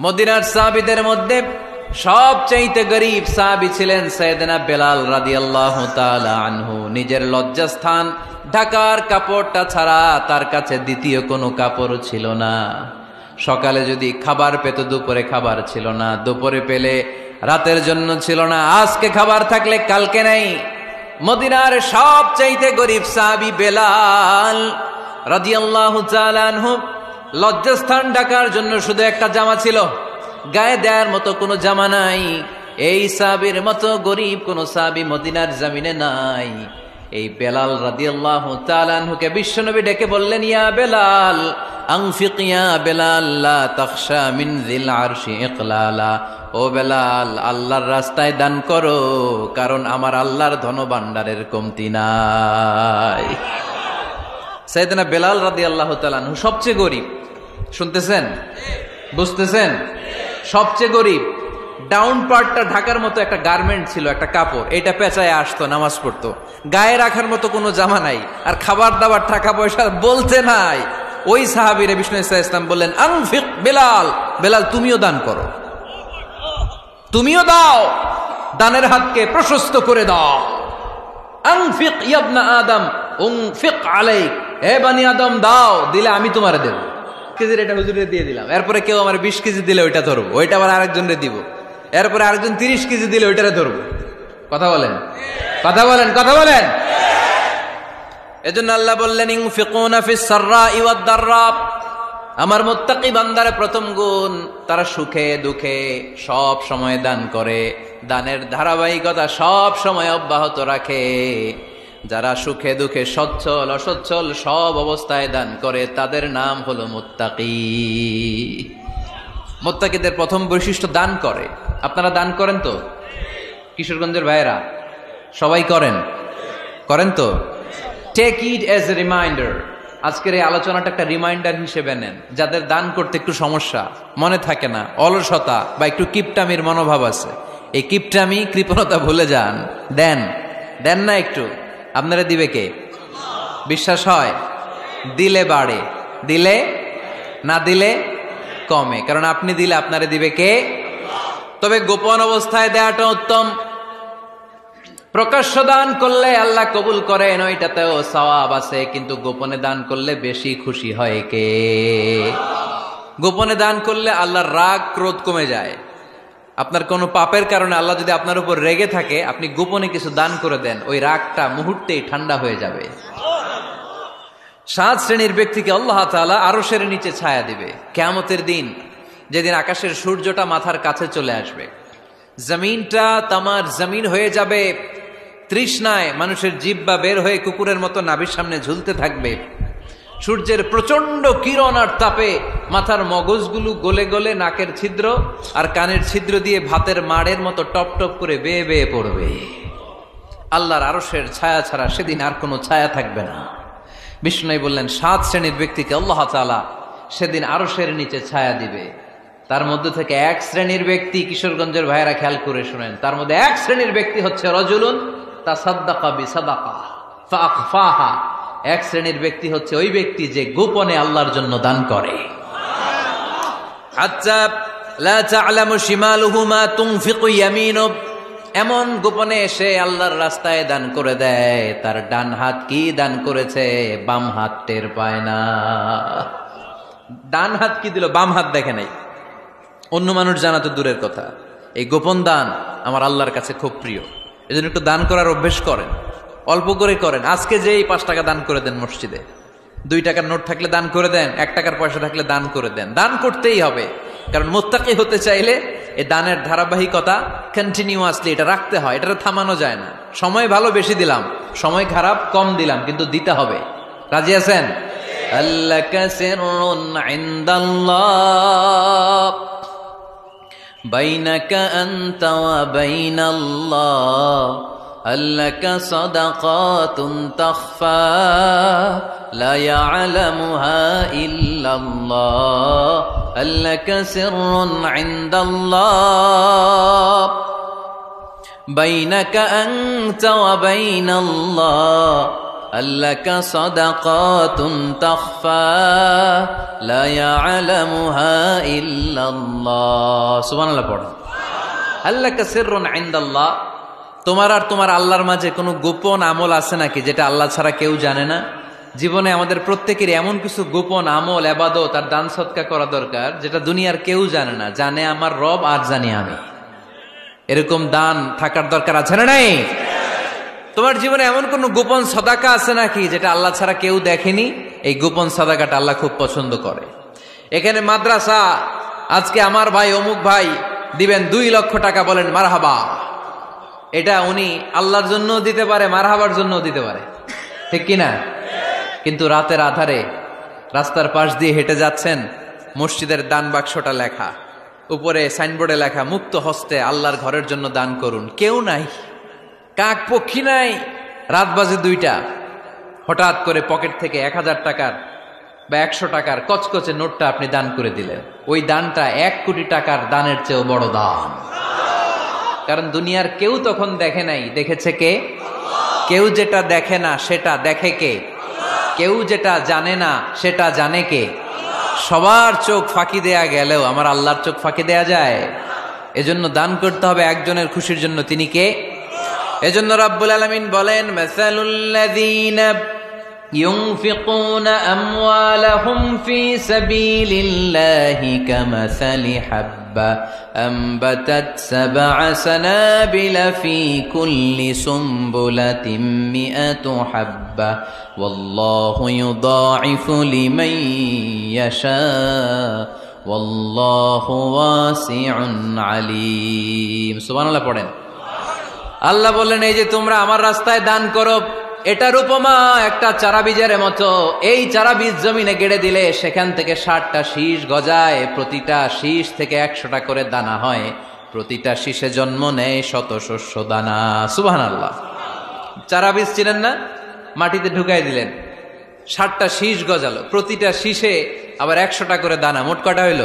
মদিনার সাহাবীদের মধ্যে সবচাইতে গরীব সাহাবী ছিলেন সাইয়েদনা বেলাল রাদিয়াল্লাহু তাআলা আনহু। নিজের লজ্জাস্থান ঢাকার কাপড়টা ছাড়া তার কাছে দ্বিতীয় কোনো কাপড় ছিল না। সকালে যদি খাবার পেত, দুপুরে খাবার ছিল না, দুপুরে পেলে রাতের জন্য ছিল না, আজকে খাবার থাকলে কালকে নাই। মদিনার সবচাইতে গরীব সাহাবী বেলাল রাদিয়াল্লাহু তাআলা আনহু, লজ্জাস্থান ঢাকার জন্য শুধু একটা জামা ছিল, গায়ে দেওয়ার মতো কোনো জামা নাই। এই সাহাবীর মতো গরীব কোন সাহাবী মদিনার জমিনে নাই। এই বেলাল রাদিয়াল্লাহু তাআলা আনহুকে বিশ্বনবী ডেকে বললেন, ইয়া বেলাল আনফিক ইয়া বেলাল লা তাখশা মিন যিল আরশি ইকলালা। ও বেলাল, আল্লাহর রাস্তায় দান করো, কারণ আমার আল্লাহর ধনভাণ্ডারের কমতি নাই। সাইয়েদনা বেলাল রাদিয়াল্লাহু তাআলা আনহু সবচেয়ে গরীব। শুনতেছেন? বুঝতেছেন? সবচেয়ে গরীব। ডাউন পার্টটা ঢাকার মতো একটা গার্মেন্ট ছিল, একটা কাপড়, এটা পেঁচায় আসতো, নামাজ পড়তো। গায়ে রাখার মতো কোনো জামা নাই, আর খাবার দাবার টাকা পয়সা বলতে নাই। ওই সাহাবীরে বিষ্ণু ইসলাম বললেন, আনফিক বেলাল, বেলাল তুমিও দান করো, তুমিও দাও, দানের হাতকে প্রশস্ত করে দাও। আনফিক ইবনা আদম উনফিক আলাইক, হে বনি আদম দাও, দিলে আমি তোমারে দেব। কেজির এটা হুজুরে দিয়ে দিলাম, এরপরে কেউ আমার 20 কেজি দিলে ওইটা ধরবো, ওইটা আবার আরেকজনরে দিব, এরপরে আরেকজন 30 কেজি দিলে ওইটারে ধরবো। কথা বলেন, কথা বলেন, কথা বলেন। এজন্য আল্লাহ বললেন, ইনফিকুনা ফিস সাররাই ওয়াদ দাররা। আমার মুত্তাকি বান্দার প্রথম গুণ, তারা সুখে দুঃখে সব সময় দান করে, দানের ধারাবাহিকতা সব সময় অব্যাহত রাখে। যারা সুখে দুঃখে সচ্ছল অসচ্ছল সব অবস্থায় দান করে, তাদের নাম হলো মুত্তাকি। মুত্তাকিদের প্রথম বৈশিষ্ট্য দান করে। আপনারা দান করেন তো? কিশোরগঞ্জের ভাইয়েরা সবাই করেন? করেন তো? Take it as a reminder. আজকের এই আলোচনাটা একটা রিমাইন্ডার হিসেবে নেন। যাদের দান করতে একটু সমস্যা, মনে থাকে না, অলসতা বা একটু কিপটামির মনোভাব আছে, এই কিপটামি কৃপণতা ভুলে যান, দেন। দেন না একটু, আপনারা দিবে কে? বিশ্বাস হয়? দিলে বাড়ে, দিলে না দিলে কমে, কারণ আপনি দিলে আপনারে দিবে কে? তবে গোপন অবস্থায় দেওয়াটা উত্তম। প্রকাশ্য দান করলে আল্লাহ কবুল করেন, ওইটাতেও সওয়াব আছে, কিন্তু গোপনে দান করলে বেশি খুশি হয় কে? গোপনে দান করলে আল্লাহর রাগ ক্রোধ কমে যায়। আপনার কোনো পাপের কারণে আল্লাহ যদি আপনার উপর রেগে থাকে, আপনি গোপনে কিছু দান করে দেন, ওই রাগটা মুহূর্তেই ঠান্ডা হয়ে যাবে। 7 শ্রেণীর ব্যক্তিকে আল্লাহ তাআলা আরশের নিচে ছায়া দিবে কিয়ামতের দিন, যেদিন আকাশের সূর্যটা মাথার কাছে চলে আসবে, জমিনটা তামার জমিন হয়ে যাবে, তৃষ্ণায় মানুষের জিহ্বা বের হয়ে কুকুরের মতো নাভির সামনে ঝুলতে থাকবে। সূর্যের প্রচন্ড কিরণ আর তাপে মাথার মগজগুলো গলে গলে নাকের ছিদ্র আর কানের ছিদ্র দিয়ে ভাতের মাড়ের মতো টপ টপ করে বেয়ে বেয়ে পড়বে। আল্লাহর আরশের ছায়া ছাড়া সেদিন আর কোনো ছায়া থাকবে না। বিষ্ণু বললেন, 7 শ্রেণীর ব্যক্তিকে আল্লাহ তাআলা সেদিন আরশের নিচে ছায়া দিবে। তার মধ্যে থেকে 1 শ্রেণীর ব্যক্তি, কিশোরগঞ্জের ভাইয়েরা খেয়াল করে শুনেন, তার মধ্যে 1 শ্রেণীর ব্যক্তি হচ্ছে রাজুলুন তাসাদ্দাকা বিসাদাকা ফাআখফাহা। 1 শ্রেণীর ব্যক্তি হচ্ছে ওই ব্যক্তি যে গোপনে আল্লাহর জন্য দান করে। হাত্তা লা তা'লামু শিমালুহু মা তুনফিকু ইয়ামিনু, এমন গোপনে এসে আল্লাহর রাস্তায় দান করে দেয়, তার ডান হাত কি দান করেছে বাম হাত টের পায় না। ডান হাত কি দিল, বাম হাত দেখে নাই। অন্য মানুষ জানা তো দূরের কথা, এই গোপন দান আমার আল্লাহর কাছে খুব প্রিয়। এজন্য একটু দান করার অভ্যেস করেন, অল্প করে করেন। আজকে যে 5 টাকা দান করে দেন মসজিদে, 2 টাকার নোট থাকলে দান করে দেন, 1 টাকার পয়সা থাকলে দান করে দেন। দান করতেই হবে, কারণ মুত্তাকি হতে চাইলে এই দানের ধারাবাহিকতা কন্টিনিউয়াসলি এটা রাখতে হয়, এটা থামানো যায় না। সময় ভালো বেশি দিলাম, সময় খারাপ কম দিলাম, কিন্তু দিতে হবে। রাজি আছেন? আল্লাকা সিররুন ইনদাল্লাহ বাইনাকা আনতা ওয়া বাইনাল্লাহ, আল্লাকা সাদাকাতুন তাখফা লা ইয়ালামুহা ইল্লাল্লাহ, আল্লাকা সিররুন ইনদাল্লাহ বাইনাকা আনতা ওয়া বাইনাল্লাহ, আল্লাকা সাদাকাতুন তাখফা লা ইয়ালামুহা ইল্লাল্লাহ। সুবহানাল্লাহ পড়ো। আল্লাকা সিররুন ইনদাল্লাহ, তোমার আর তোমার আল্লাহর মাঝে কোনো গোপন আমল আছে নাকি যেটা আল্লাহ ছাড়া কেউ জানে না? জীবনে আমাদের প্রত্যেকের এমন কিছু গোপন আমল, ইবাদত আর দান সদকা করা দরকার যেটা দুনিয়ার কেউ জানে না, জানে আমার রব আর জানি আমি। এরকম দান থাকার দরকার আছে না নাই? তোমার জীবনে এমন কোন গোপন সাদাকা আছে নাকি যেটা আল্লাহ ছাড়া কেউ দেখেনি? এই গোপন সাদাকাটা আল্লাহ খুব পছন্দ করে। এখানে মাদ্রাসা, আজকে আমার ভাই অমুক ভাই দিবেন 2 লক্ষ টাকা, বলেন মারহাবা। এটা উনি আল্লাহর জন্য দিতে পারে, মারহাবার জন্য দিতে পারে, ঠিক কিনা? কিন্তু রাতের আধারে রাস্তার পাশ দিয়ে হেঁটে যাচ্ছেন, মসজিদের দান বাক্সটা লেখা, উপরে সাইনবোর্ডে লেখা মুক্ত হস্তে আল্লাহর ঘরের জন্য দান করুন। কেউ নাই, কাক পক্ষী নাই, রাত বাজে 2টা, হঠাৎ করে পকেট থেকে 1000 টাকার বা 100 টাকার কচকচে নোটটা আপনি দান করে দিলেন। ওই দানটা 1 কোটি টাকার দানের চেয়েও বড় দান। কারণ দুনিয়ার কেউ তখন দেখে নাই, দেখেছে কে? কেউ যেটা দেখে না সেটা দেখে কে? কেউ যেটা জানে না সেটা জানে কে? সবার চোখ ফাঁকি দেয়া গেলেও আমার আল্লাহর চোখ ফাঁকি দেয়া যায়? এজন্য দান করতে হবে একজনের খুশির জন্য, তিনি কে? এজন্য রাব্বুল আলামিন বলেন, মাসালুল্লাযীনা ইউনফিকুনা আমওয়ালাহুম ফি সাবিলিল্লাহি কামাসালি হাব্বা আমবাতাত সাবআ সানাবিলা ফি কুল্লি সুমবুলাতিন মিআতু হাব্বা ওয়াল্লাহু ইউদাঈফু লিমান ইয়াশা ওয়াল্লাহু ওয়াসিউন আলীম। সুবহানাল্লাহ পড়েন। আল্লাহ বললেন, এই যে তোমরা আমার রাস্তায় দান করো, এটার উপমা একটা চারা বীজের মতো। এই চারা বীজ জমিনে গেড়ে দিলে সেখান থেকে 60টা শীষ গজায়, প্রতিটা শীষ থেকে 100টা করে দানা হয়, প্রতিটা শীষে জন্ম নেয় শত শস্য দানা। সুবহানাল্লাহ। চারা বীজ ছিলেন না, মাটিতে ঢুকাই দিলেন, 60টা শীষ গজালো, প্রতিটা শীষে আবার 100টা করে দানা, মোট কটা হইল?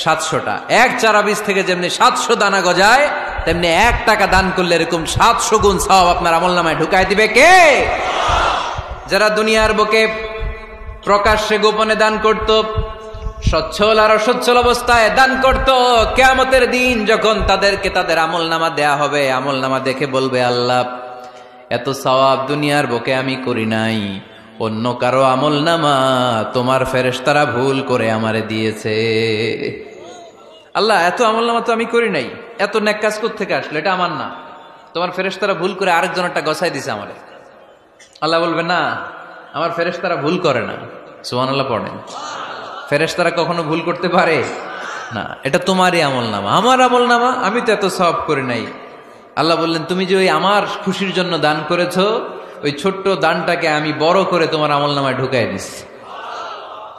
700টা। এক চারা বীজ থেকে যেমনি 700 দানা গজায়, তেমনি 1 টাকা দান করলে এরকম 700 গুণ সওয়াব আপনার আমলনামায় ঢুকাই দিবে কে? যারা দুনিয়ার বুকে প্রকাশ্যে গোপনে দান করত, সচ্ছল আর অসচ্ছল অবস্থায় দান করত, কিয়ামতের দিন যখন তাদেরকে তাদের আমলনামা দেয়া হবে, আমলনামা দেখে বলবে, আল্লাহ এত সওয়াব দুনিয়ার বুকে আমি করি নাই, অন্য কারো আমলনামা তোমার ফেরেশতারা ভুল করে আমারে দিয়েছে। আল্লাহ এত আমলনামা তো আমি করি নাই, এত নেক কাজ কোত্থেকে আসলো? এটা আমার না, তোমার ফেরেশতারা ভুল করে আরেকজনেরটা গছাই দিছে আমারে। আল্লাহ বলবে, না, আমার ফেরেশতারা ভুল করে না। সুবহানাল্লাহ পড়েন। ফেরেশতারা কখনো ভুল করতে পারে না, এটা তোমারই আমলনামা, আমার আমলনামা, আমি তো এত সওয়াব করি নাই। আল্লাহ বললেন, তুমি যে ওই আমার খুশির জন্য দান করেছো, ওই ছোট্ট দানটাকে আমি বড় করে তোমার আমলনামায় ঢুকাই দিচ্ছি।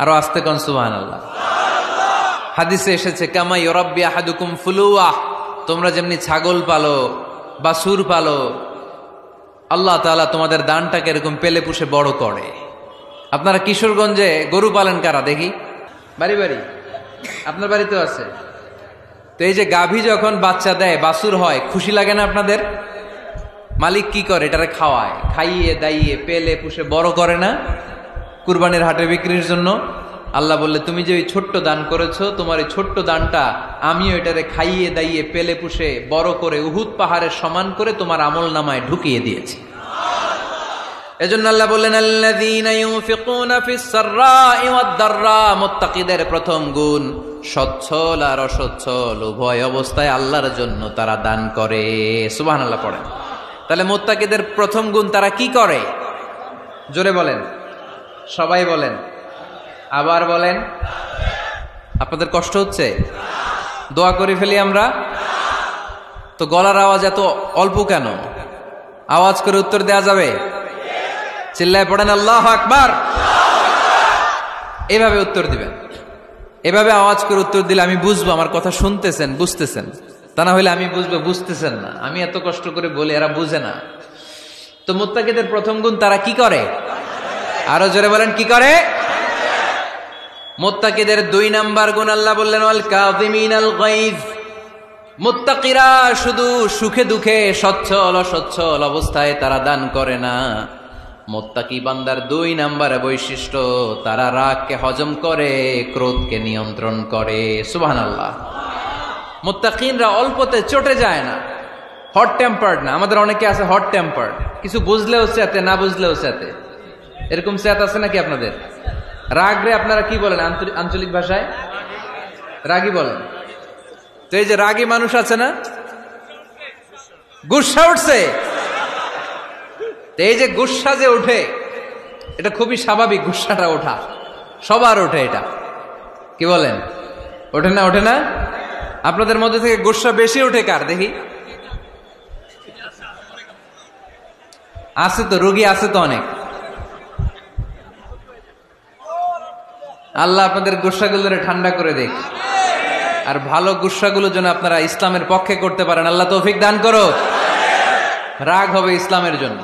আরো আস্তে কোন সুবহানাল্লাহ। হাদিসে এসেছে, কামা ইউরাব্বি আহাদুকুম ফুলুয়া, তোমরা যেমনি ছাগল পালো, বাছুর পালো, আল্লাহ তাআলা তোমাদের দানটাকে এরকম পেলে পুষে বড় করে। আপনারা কিশোরগঞ্জে গরু পালেন কারা দেখি? বাড়ি বাড়ি, আপনার বাড়িতেও আছে। তো এই যে গাভী যখন বাচ্চা দেয়, বাছুর হয়, খুশি লাগে না আপনাদের? মালিক কি করে? এটারে খাওয়ায়, খাইয়ে দাইয়ে পেলে পুষে বড় করে না? কুরবানির হাটে বিক্রির জন্য। আল্লাহ বললে, তুমি যে ওই ছোট্ট দান করেছো, তোমার এই ছোট্ট দানটা আমিও এটারে খাইয়ে দাইয়ে পেলে পুষে বড় করে উহুদ পাহাড়ের সমান করে তোমার আমলনামায় ঢুকিয়ে দিয়েছি। এজন্য আল্লাহ বললেন, আল্লাযীনা ইউনফিকুনা ফিস সাররাই ওয়াদ দাররা, মুত্তাকিদের প্রথম গুণ সচ্ছল আর অসচ্ছল উভয় অবস্থায় আল্লাহর জন্য তারা দান করে। সুবহানাল্লাহ পড়েন। তাহলে মুত্তাকিদের প্রথম গুণ, তারা কি করে? জোরে বলেন, সবাই বলেন, আবার বলেন। আপনাদের কষ্ট হচ্ছে? দোয়া করে ফেলি আমরা তো। গলার আওয়াজ এত অল্প কেন? আওয়াজ করে উত্তর দেয়া যাবে? চিল্লায় পড়েন আল্লাহু আকবার। এভাবে উত্তর দিবেন, এভাবে আওয়াজ করে উত্তর দিলে আমি বুঝবো আমার কথা শুনতেছেন, বুঝতেছেন। তা না হলে আমি বুঝবো বুঝতেছেন না, আমি এত কষ্ট করে বলি, এরা বুঝে না। তো মুত্তাকিদের প্রথম গুণ, তারা কি করে? আরো জোরে বলেন, কি করে? মুত্তাকিদের 2 নাম্বার গুণ আল্লাহ বললেন, ওয়াল কাযিমিনাল গায়জ। মুত্তাকিরা শুধু সুখে দুঃখে, সচ্ছল অসচ্ছল অবস্থায় তারা দান করে না, মুত্তাকি বান্দার 2 নম্বরে বৈশিষ্ট্য, তারা রাগকে হজম করে, ক্রোধকে নিয়ন্ত্রণ করে। সুবহানাল্লাহ। মুত্তাকিনরা অল্পতে চটে যায় না, হট টেম্পার্ড না। আমাদের অনেকে আছে হট টেম্পার্ড, কিছু বুঝলেও চেতে, না বুঝলেও চেতে। এরকম চেত আছে নাকি আপনাদের? রাগ রে আপনারা কি বলেন আঞ্চলিক ভাষায়? রাগী বলেন। তো এই যে রাগী মানুষ আছে না, গুসা উঠছে, এই যে গুসা যে ওঠে, এটা খুবই স্বাভাবিক। গুসাটা ওঠা সবার ওঠে, এটা কি বলেন? ওঠে না? ওঠে না? আপনাদের মধ্যে থেকে গুসা বেশি ওঠে কার দেখি? আছে তো, রোগী আছে তো অনেক। আল্লাহ আপনাদের গুসাগুলোরে ঠান্ডা করে দেখ, আর ভালো গুসাগুলো যেন আপনারা ইসলামের পক্ষে করতে পারেন। আল্লাহ তৌফিক দান করো। রাগ হবে ইসলামের জন্য।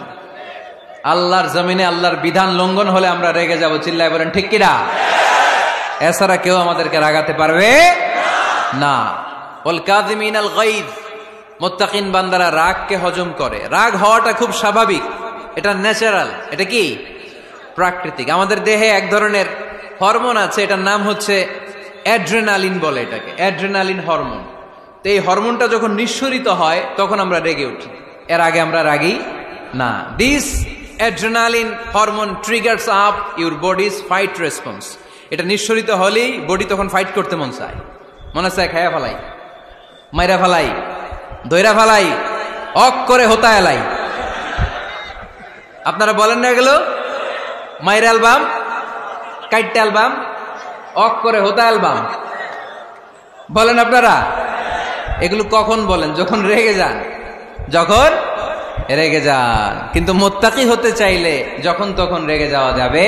আল্লাহর জমিনে আল্লাহর বিধান লঙ্ঘন হলে আমরা রেগে যাব, চিল্লায় বলেন ঠিক কিনা? এছাড়া কেউ আমাদেরকে রাগাতে পারবে না। ওয়াল কাযিমিনাল গায়জ, মুত্তাকিন বান্দারা রাগকে হজম করে। রাগ হওয়াটা খুব স্বাভাবিক, এটা ন্যাচারাল, এটা কি প্রাকৃতিক। আমাদের দেহে এক ধরনের হরমোন আছে, এটার নাম হচ্ছে অ্যাড্রেনালিন বলে এটাকে, অ্যাড্রেনালিন হরমোন। তো এই হরমোনটা যখন নিঃসরিত হয় তখন আমরা রেগে উঠি, এর আগে আমরা রাগি না। This adrenaline hormone triggers up your bodies fight response. এটা নিঃসরিত হলেই বডি তখন ফাইট করতে মন চায়, মনে চায় খায়া ফেলাই, মাইরা ফেলাই, দইরা ফেলাই, অক করে হোতা এলাই। আপনারা বলেন না এগুলো? মাইরা অ্যালবাম, কাইটটা অ্যালবাম, অক করে হোতা অ্যালবাম বলেন আপনারা? এগুলো কখন বলেন? যখন রেগে যান, যখন রেগে যান। কিন্তু মুত্তাকি হতে চাইলে যখন তখন রেগে যাওয়া যাবে।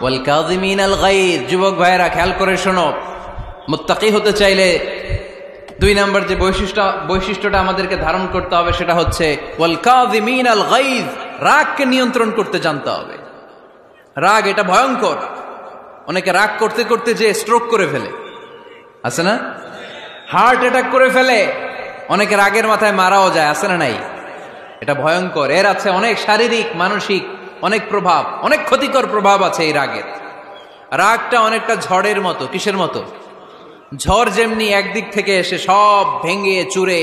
ওয়াল কাযিমিনাল গায়জ, যুবক ভাইয়েরা খেয়াল করে শোনো, মুত্তাকি হতে চাইলে 2 নম্বর যে বৈশিষ্ট্যটা আমাদেরকে ধারণ করতে হবে সেটা হচ্ছে ওয়াল কাযিমিনাল গায়জ, রাগকে নিয়ন্ত্রণ করতে জানতে হবে। রাগ এটা ভয়ঙ্কর। অনেকে রাগ করতে করতে যে স্ট্রোক করে ফেলে, আছে না? হার্ট অ্যাটাক করে ফেলে। অনেকে রাগের মাথায় মারাও যায়, আছে না নাই? এটা ভয়ঙ্কর। এর আছে অনেক শারীরিক, মানসিক অনেক প্রভাব, অনেক ক্ষতিকর প্রভাব আছে এই রাগের। রাগটা অনেকটা ঝড়ের মতো। কিসের মতো? ঝড় যেমনি একদিক থেকে এসে সব ভেঙে চুরে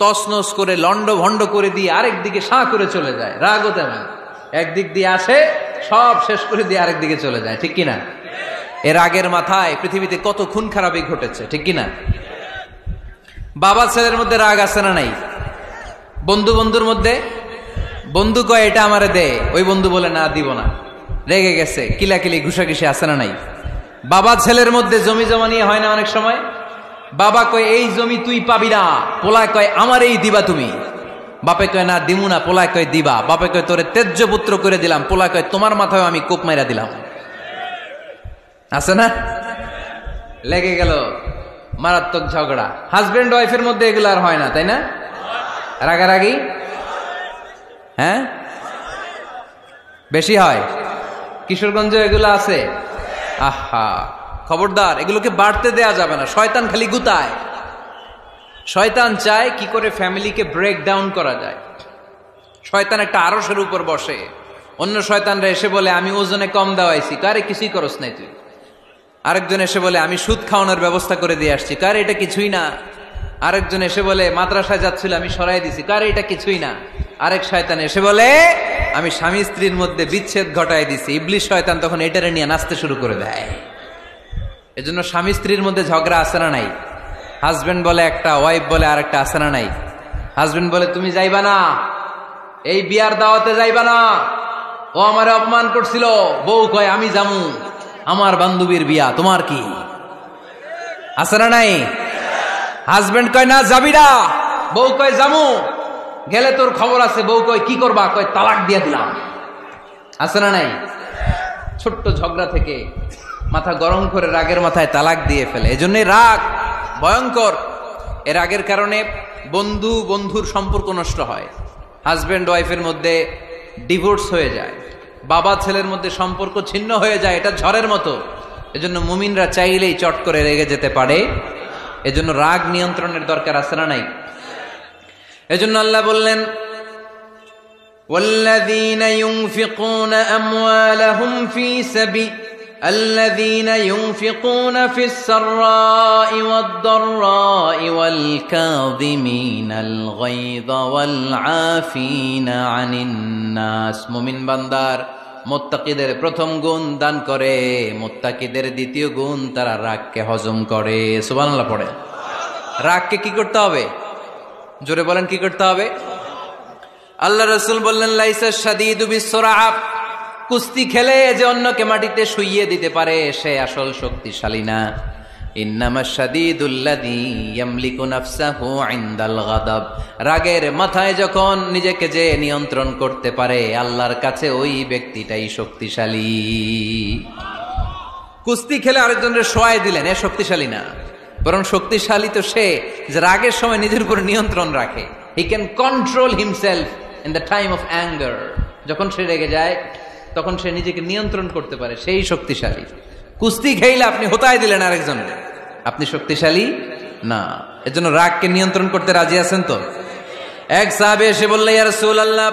তছনছ করে লন্ড ভন্ড করে দিয়ে আরেক দিকে সাঁ করে চলে যায়, রাগও তেমন একদিক দিয়ে আসে, সব শেষ করে দিয়ে আরেক দিকে চলে যায়, ঠিক কিনা? এর রাগের মাথায় পৃথিবীতে কত খুন খারাপি ঘটেছে, ঠিক কিনা? বাবা ছেলের মধ্যে রাগ আছে না নাই? বন্ধু বন্ধুর মধ্যে, বন্ধু কয় এটা আমারে দে, ওই বন্ধু বলে না দিব না, রেগে গেছে, কিলাকিলি ঘুষাঘুষি আছে না নাই? বাবা ছেলের মধ্যে জমি জমা নিয়ে হয় না অনেক সময়? বাবা কয় এই জমি তুই পাবি না, পোলায় কয় আমার এই দিবা তুমি। বাপে কয় না দিমু না, পোলায় কয় দিবা। বাপে কয় তোরে তেজ্য পুত্র করে দিলাম, পোলায় কয় তোমার মাথায় আমি কোপ মাইরা দিলাম। আছে না? লেগে গেল, মারাত্মক ঝগড়া। হাজবেন্ড ওয়াইফের মধ্যে এগুলো আর হয় না, তাই না? রাগারাগি হ্যাঁ বেশি হয়। কিশোরগঞ্জে এগুলো আছে। আহা, খবরদার, এগুলোকে বাড়তে দেয়া যাবে না। শয়তান খালি গুতায়। শয়তান চায় কি করে ফ্যামিলিকে ব্রেক ডাউন করা যায়। শয়তান একটা আরশের উপর বসে, অন্য শয়তানরা এসে বলে আমি ওজনে কম দেওয়াইছি, কারে কিছুই করস নাই তুই। আরেকজন এসে বলে আমি সুদ খাওয়ানোর ব্যবস্থা করে দিয়ে আসছি, কারে এটা কিছুই না। আরেকজন এসে বলে মাদ্রাসায় যাচ্ছিল আমি সরাই দিছি, কারে এটা কিছুই না। আরেক শয়তান এসে বলে আমি স্বামী স্ত্রীর মধ্যে বিচ্ছেদ ঘটাই দিছি। ইবলিশ শয়তান তখন এটারে নিয়ে নাচতে শুরু করে দেয়। এজন্য স্বামী স্ত্রীর মধ্যে ঝগড়া আছে না নাই? হাজবেন্ড বলে একটা, ওয়াইফ বলে আরেকটা, আছে না নাই? হাজবেন্ড বলে তুমি যাইবা না, এই বিয়ার দাওয়াতে যাইবা না, ও আমারে অপমান করছিল। বউ কয় আমি জামু, আমার বান্ধবীর বিয়া, তোমার কি? আছে না নাই? হাজবেন্ড কয় না যাবি না, বউ কয় জামু, গেলে তোর খবর আছে। বউ কয় কি করবা? কয় তালাক দিয়ে দিলাম। আছে না নাই? ছোট্ট ঝগড়া থেকে মাথা গরম করে রাগের মাথায় তালাক দিয়ে ফেলে। এজন্যই রাগ ভয়ঙ্কর। এর রাগের কারণে বন্ধু বন্ধুর সম্পর্ক নষ্ট হয়, হাজবেন্ড ওয়াইফের মধ্যে ডিভোর্স হয়ে যায়, বাবা ছেলের মধ্যে সম্পর্ক ছিন্ন হয়ে যায়। এটা ঝড়ের মতো। এজন্য মুমিনরা চাইলেই চট করে রেগে যেতে পারে। এজন্য রাগ নিয়ন্ত্রণের দরকার আছে না নাই? এজন্য আল্লাহ বললেন والذين ينفقون أموالهم في سبيل الذين ينفقون في السراء والضراء والكاظمين الغيظ والعافين عن الناس মুমিন বান্দার মুত্তাকিদের প্রথম গুণ দান করে, মুত্তাকিদের দ্বিতীয় গুণ তারা রাগকে হজম করে। সুবহানাল্লাহ পড়ে। রাগকে কি করতে হবে? জোরে বলেন, কি করতে হবে? আল্লাহ রাসূল বললেন, লাইসা শাদীদু বিসসুরআ, কুস্তি খেলে যে অন্যকে মাটিতে শুইয়ে দিতে পারে সে আসল শক্তিশালী না। ইন্নামা শাদীদুল্লাযী ইয়ামলিকু নাফসাহু ইনদাল গাদাব, রাগের মাথায় যখন নিজেকে যে নিয়ন্ত্রণ করতে পারে আল্লাহর কাছে ওই ব্যক্তিটাই শক্তিশালী। কুস্তি খেলে আরেকজনের শোয়াই দিলেন, এ শক্তিশালী না, বরং শক্তিশালী তো সে যে রাগের সময় নিজের উপর নিয়ন্ত্রণ রাখে। He can control himself in the time of anger. যখন সে রেগে যায় তখন সে নিজেকে নিয়ন্ত্রণ করতে পারে, সেই শক্তিশালী। কুস্তি খেইলে আপনি হোতায় দিলেন আরেকজনকে, আপনি শক্তিশালী না। এজন্য রাগকে নিয়ন্ত্রণ করতে রাজি আছেন তো? এক সাহাবী এসে বললেন, ইয়া রাসূলুল্লাহ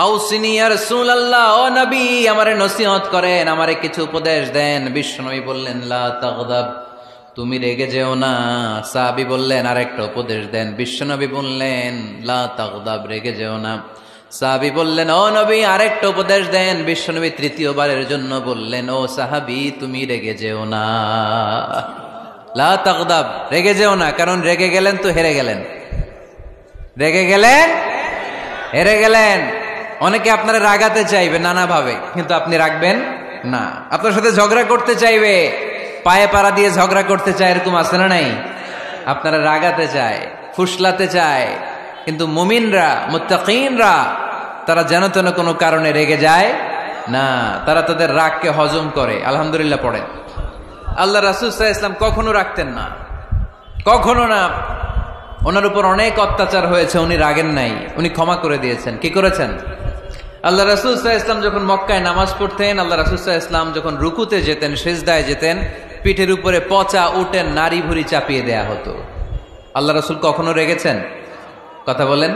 আউসিনি, ইয়া রাসূলুল্লাহ, ও নবী আমারে নসিহত করেন, আমারে কিছু উপদেশ দেন। বিশ্বনবী বললেন, লা তাগদাব, তুমি রেগে যেও না। সাহাবী বললেন, আরেকটা উপদেশ দেন। বিশ্বনবী বললেন, লা তাগদাব, রেগে যেও না। সাহাবী বললেন, ও নবী আরেকটা উপদেশ দেন। বিশ্বনবী তৃতীয়বারের জন্য বললেন, ও সাহাবী তুমি রেগে যেও না, লা তাগদাব, রেগে যেও না। কারণ রেগে গেলেন তো হেরে গেলেন, রেগে গেলেন হেরে গেলেন। অনেকে আপনারা রাগাতে চাইবে নানাভাবে, কিন্তু আপনি রাখবেন না। আপনার সাথে ঝগড়া করতে চাইবে, পায়ে পাড়া দিয়ে ঝগড়া করতে চায়, এরকম আছে না নাই? আপনারা রাগাতে চায়, ফুসলাতে চায়, কিন্তু মুমিনরা, মুত্তাকিনরা তারা যেন তেন কোনো কারণে রেগে যায় না, তারা তাদের রাগকে হজম করে। আলহামদুলিল্লাহ পড়েন। আল্লাহ রাসূল সাল্লাল্লাহু আলাইহি ওয়াসাল্লাম কখনো রাগতেন না, কখনো না। ওনার উপর অনেক অত্যাচার হয়েছে, উনি রাগেন নাই, উনি ক্ষমা করে দিয়েছেন। কি করেছেন? আল্লাহ রাসূল সাল্লাল্লাহু আলাইহি ওয়াসাল্লাম যখন মক্কায় নামাজ পড়তেন, আল্লাহ রাসূল সাল্লাল্লাহু আলাইহি ওয়াসাল্লাম যখন রুকুতে যেতেন, সিজদায় যেতেন, পিঠের উপরে পচা উটের নাড়ি ভুঁড়ি চাপিয়ে দেয়া হতো। আল্লাহ রাসূল কখনো রেগেছেন? কথা বলেন।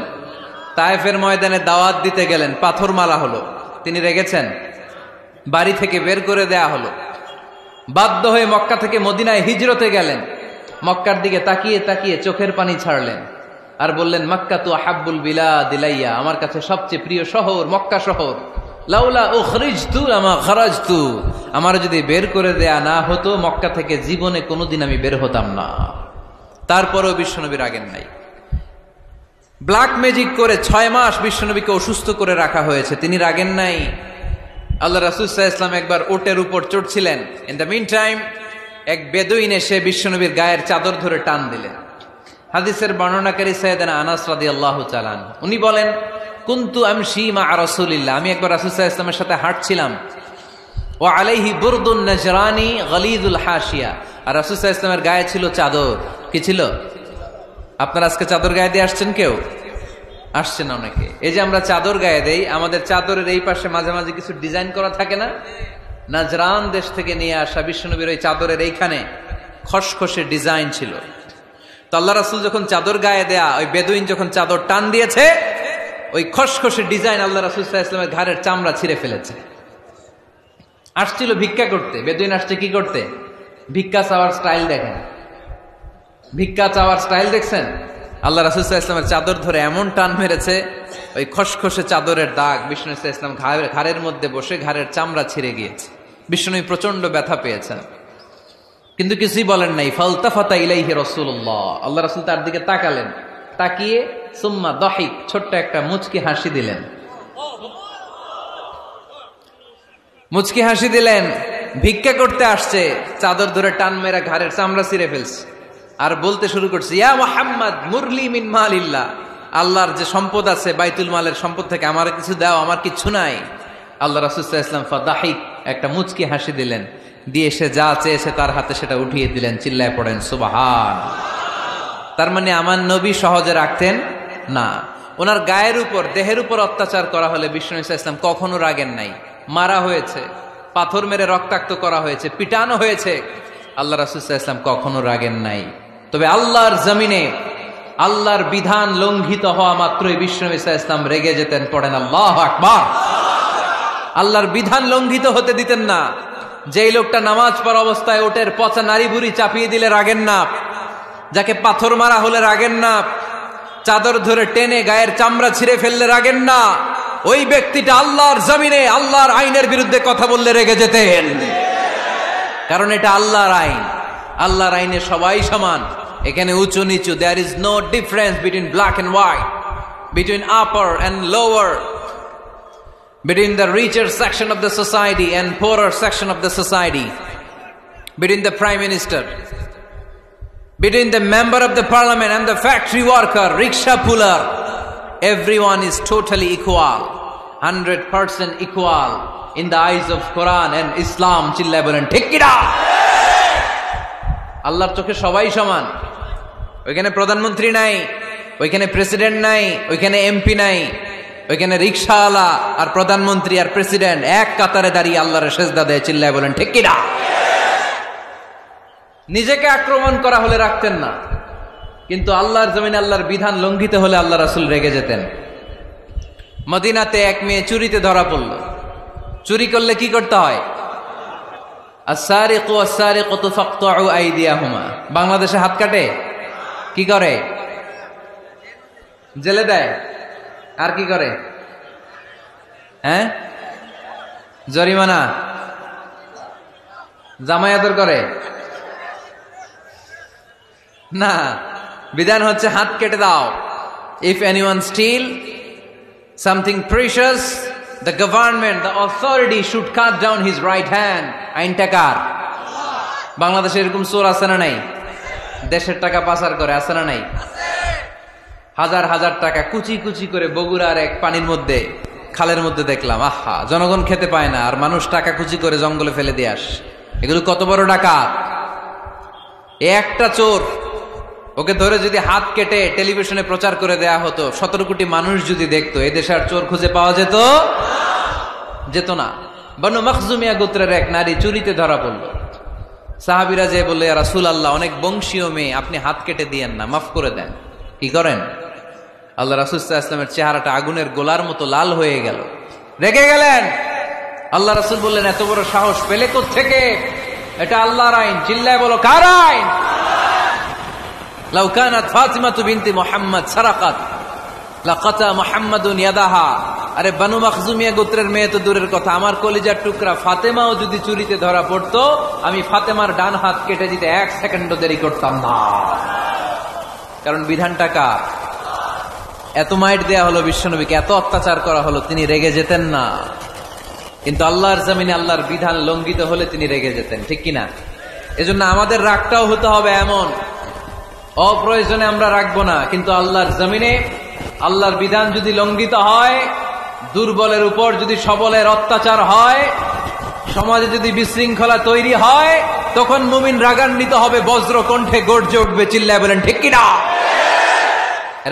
তায়েফের ময়দানে দাওয়াত দিতে গেলেন, পাথর মারা হলো, তিনি রেগেছেন? বাড়ি থেকে বের করে দেয়া হলো, বাধ্য হয়ে মক্কা থেকে মদিনায় হিজরতে গেলেন। মক্কার দিকে তাকিয়ে তাকিয়ে চোখের পানি ছাড়লেন আর বললেন, মক্কা তু আহাব্বুল বিলাদ ইলাইয়া, আমার কাছে সবচেয়ে প্রিয় শহর মক্কা শহর। লাউলা উখরিজতু লামা খারাজতু, আমার যদি বের করে দেয়া না হতো মক্কা থেকে জীবনে কোনোদিন আমি বের হতাম না। তারপরেও বিশ্বনবী রাগেন নাই। ব্ল্যাক ম্যাজিক করে 6 মাস বিশ্বনবীকে অসুস্থ করে রাখা হয়েছে, তিনি রাগেন নাই। আল্লাহ রাসূল সাল্লাল্লাহু আলাইহি ওয়াসাল্লাম একবার উটের উপর চড়ছিলেন। ইন দ্য মিন টাইম এক বেদুইন এসে বিশ্বনবীর গায়ের চাদর ধরে টান দিলেন। হাদিসের বর্ণনাকারী সাইয়েদানা আনাস রাদিয়াল্লাহু তাআলা উনি বলেন, কুনতু আমশি মা রাসূলিল্লাহ, আমি একবার রাসূল সাল্লাল্লাহু আলাইহি ওয়াসাল্লামের সাথে হাঁটছিলাম। ওয়া আলাইহি বুরদুন নাজরানি গলিযুল হাশিয়া, আর রাসূল সাল্লাল্লাহু আলাইহি ওয়াসাল্লামের গায়ে ছিল চাদর। কি ছিল? আপনারা আজকে চাদর গায়ে দিয়ে আসছেন? কেউ আসছেন? অনেকে। এই যে আমরা চাদর গায়ে দেই, আমাদের চাদরের এই পাশে মাঝে মাঝে কিছু ডিজাইন করা থাকে না? নাজরান দেশ থেকে নিয়ে আসা বিশ্বনবীর ওই চাদরের এইখানে খসখসে ডিজাইন ছিল। তো আল্লাহ রাসূল যখন চাদর গায়ে দেয়া, ওই বেদুইন যখন চাদর টান দিয়েছে, ওই খসখসে ডিজাইন আল্লাহ রাসূল সাল্লাল্লাহু আলাইহি ওয়াসাল্লামের ঘাড়ের চামড়া ছিঁড়ে ফেলেছে। আসছিল ভিক্ষা করতে, বেদুইন আসছে কি করতে? ভিক্ষা চাওয়ার স্টাইল দেখেন, ভিক্ষা চাওয়ার স্টাইল দেখছেন? আল্লাহ রাসূল সাল্লাল্লাহু আলাইহি ওয়াসাল্লামের চাদর ধরে এমন টান মেরেছে, ওই খসখসে চাদরের দাগ বিষ্ণু সাল্লাল্লাহু আলাইহি ওয়াসাল্লাম ঘাড়ের মধ্যে বসে ঘাড়ের চামড়া ছিঁড়ে গিয়েছে। বিষ্ণু প্রচন্ড ব্যথা পেয়েছেন, কিন্তু কিছুই বলেন নাই। ফালতাফাতা ইলাইহি রাসূলুল্লাহ, আল্লাহ রাসূল তার দিকে তাকালেন, তাকিয়ে সুম্মা দাহিক, ছোট্ট একটা মুচকি হাসি দিলেন। মুচকি হাসি দিলেন। ভিক্ষা করতে আসছে, চাদর ধরে টান মেরা ঘাড়ের চামড়া ছিঁড়ে ফেলছে, আর বলতে শুরু করছে, ইয়া মুহাম্মদ মুরলি মিন মালিল্লাহ, আল্লাহর যে সম্পদ আছে বাইতুল মালের সম্পদ থেকে আমার কিছু দাও, আমার কিচ্ছু নাই। আল্লাহ রাসূল সাল্লাল্লাহু আলাইহি ওয়াসাল্লাম ফাদাহিক, একটা মুচকি হাসি দিলেন, দিয়ে সে যা চেয়েছে তার হাতে সেটা উঠিয়ে দিলেন। চিল্লায় পড়েন সুবহান। তার মানে আমার নবী সহজে রাখতেন না। ওনার গায়ের উপর, দেহের উপর অত্যাচার করা হলে বিষ্ণু সাল্লাল্লাহু আলাইহি ওয়াসাল্লাম কখনো রাগেন নাই। মারা হয়েছে, পাথর মেরে রক্তাক্ত করা হয়েছে, পিটানো হয়েছে, আল্লাহ রাসূল সাল্লাল্লাহু আলাইহি ওয়াসাল্লাম কখনো রাগেন নাই। তবে আল্লাহর জমিনে আল্লাহর বিধান লঙ্ঘিত হওয়া মাত্রই বিশ্বনবী সাল্লাল্লাহু আলাইহি ওয়াসাল্লাম রেগে যেতেন। পড়েন আল্লাহু আকবার। আল্লাহর বিধান লঙ্ঘিত হতে দিতেন না। যেই লোকটা নামাজ পড়া অবস্থায় ওটের পচা নারী বুড়ি চাপিয়ে দিলে রাগেন না, যাকে পাথর মারা হলে রাগেন না, চাদর ধরে টেনে গায়ের চামড়া ছিঁড়ে ফেললে রাগেন না, ওই ব্যক্তিটা আল্লাহর জমিনে আল্লাহর আইনের বিরুদ্ধে কথা বললে রেগে যেতেন। কারণ এটা আল্লাহর আইন। আল্লাহর আইনে সবাই সমান, এখানে উঁচু নিচু, there is no difference between black and white, between upper and lower, between the richer section of the society and poorer section of the society, between the prime minister, between the member of the parliament and the factory worker, rickshaw puller, everyone is totally equal, 100% equal in the eyes of Quran and Islam. চিল্লায় বলেন ঠিক কি না? আল্লাহর চোখে সবাই সমান। ওইখানে প্রধানমন্ত্রী নাই, ওইখানে প্রেসিডেন্ট নাই, ওইখানে এমপি নাই, ওইখানে রিকশাওয়ালা আর প্রধানমন্ত্রী আর প্রেসিডেন্ট এক কাতারে দাঁড়িয়ে আল্লাহর সেজদা দেয়। চিল্লায় বলেন ঠিক কি না? নিজেকে আক্রমণ করা হলে রাখতেন না, কিন্তু আল্লাহর জমিনে আল্লাহর বিধান লঙ্ঘিত হলে আল্লাহ রাসূল রেগে যেতেন। মদিনাতে এক মেয়ে চুরিতে ধরা পড়ল। চুরি করলে কি করতে হয়? আস-সারিকু ওয়াস-সারিকাতু ফাকতাউ আইদিয়াহুমা। বাংলাদেশে হাত কাটে, কি করে? জেলে দেয়। আর কি করে? হ্যাঁ, জরিমানা, জামাই আদর করে না। বিধান হচ্ছে হাত কেটে দাও। If anyone steal something precious, the government, the authority should cut down his right hand. আইনটা কার? বাংলাদেশে এরকম চোর আছে না নাই? দেশের টাকা পাচার করে, আছে না নাই? হাজার হাজার টাকা কুচি কুচি করে বগুড়ার এক পানির মধ্যে, খালের মধ্যে দেখলাম। আহা, জনগণ খেতে পায় না আর মানুষ টাকা কুচি করে জঙ্গলে ফেলে দিয়ে আস। এগুলো কত বড় ডাকাত! একটা চোর, ওকে ধরে যদি হাত কেটে টেলিভিশনে প্রচার করে দেয়া হতো, 17 কোটি মানুষ যদি দেখতো, এদেশে আর চোর খুঁজে পাওয়া যেত না। বনু মখজুমিয়া গোত্রের এক নারী চুরিতে ধরা পড়ল। সাহাবীরা যে বললে, ইয়া রাসূলুল্লাহ, অনেক বংশীয় মেয়ে, আপনি হাত কেটে দিয়েন না, মাফ করে দেন। কি করেন? আল্লাহ রাসূল সাল্লাল্লাহু আলাইহি ওয়াসাল্লামের চেহারাটা আগুনের গোলার মতো লাল হয়ে গেল, রেগে গেলেন। আল্লাহ রাসূল বললেন, এত বড় সাহস পেলে কোত্থেকে? এটা আল্লাহর আইন। চিল্লায় বলো, কার আইন? লাউ কানাত ফাতিমাতু বিনতি মুহাম্মদ সারাকাত লাকাতা মুহাম্মাদুন ইয়াদাহা। আরে বনু মখজুমিয়া গোত্রের মেয়ে তো দূরের কথা, আমার কলিজার টুকরা ফাতেমাও যদি চুরিতে ধরা পড়তো, আমি ফাতেমার ডান হাত কেটে দিতে 1 সেকেন্ডও দেরি করতাম না। কারণ বিধানটা কার? এত মাইট দেয়া হলো বিশ্বনবীকে, এত অত্যাচার করা হলো, তিনি রেগে যেতেন না। কিন্তু আল্লাহর জমিনে আল্লাহর বিধান লঙ্ঘিত হলে তিনি রেগে যেতেন, ঠিক কিনা? এজন্য আমাদের রাগটাও হতে হবে এমন, অপ্রয়োজনে আমরা রাখবো না। কিন্তু আল্লাহর জমিনে আল্লাহর বিধান যদি লঙ্ঘিত হয়, দুর্বলের উপর যদি সবলের অত্যাচার হয়, সমাজে যদি বিশৃঙ্খলা তৈরি হয়, তখন মুমিন রাগান্বিত হবে, বজ্র কণ্ঠে গর্জে উঠবে। চিল্লায় বলেন ঠিক কিনা?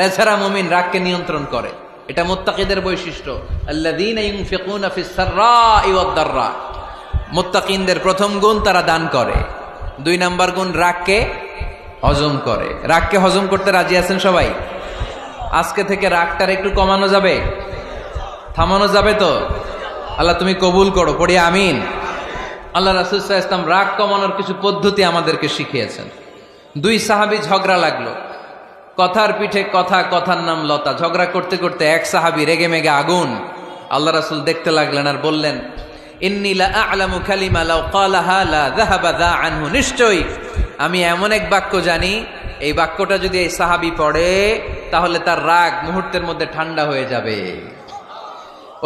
এছাড়া মুমিন রাগকে নিয়ন্ত্রণ করে, এটা মুত্তাকিদের বৈশিষ্ট্য। আল্লাযীনা ইউনফিকুনা ফিস সাররাই ওয়াদ দাররা। মুত্তাকিনদের প্রথম গুণ, তারা দান করে। 2 নাম্বার গুণ, রাগকে হজম করে। রাগকে হজম করতে রাজি আছেন সবাই? আজকে থেকে রাগটার একটু কমানো যাবে, থামানো যাবে তো? আল্লাহ তুমি কবুল করো, পড়ি আমিন। আল্লাহ রাসূল সাল্লাল্লাহু আলাইহি ওয়াসাল্লাম রাগ কমানোর কিছু পদ্ধতি আমাদেরকে শিখিয়েছেন। 2 সাহাবী ঝগড়া লাগলো, কথার পিঠে কথা, কথার নাম লতা। ঝগড়া করতে করতে এক সাহাবী রেগে মেগে আগুন। আল্লাহ রাসূল দেখতে লাগলেন আর বললেন, ইন্নী লা আ'লামু কালিমা লাউ ক্বালাহা লা যাহাবা যা আনহু। নিশ্চয়ই আমি এমন এক বাক্য জানি, এই বাক্যটা যদি এই সাহাবী পড়ে, তাহলে তার রাগ মুহূর্তের মধ্যে ঠান্ডা হয়ে যাবে।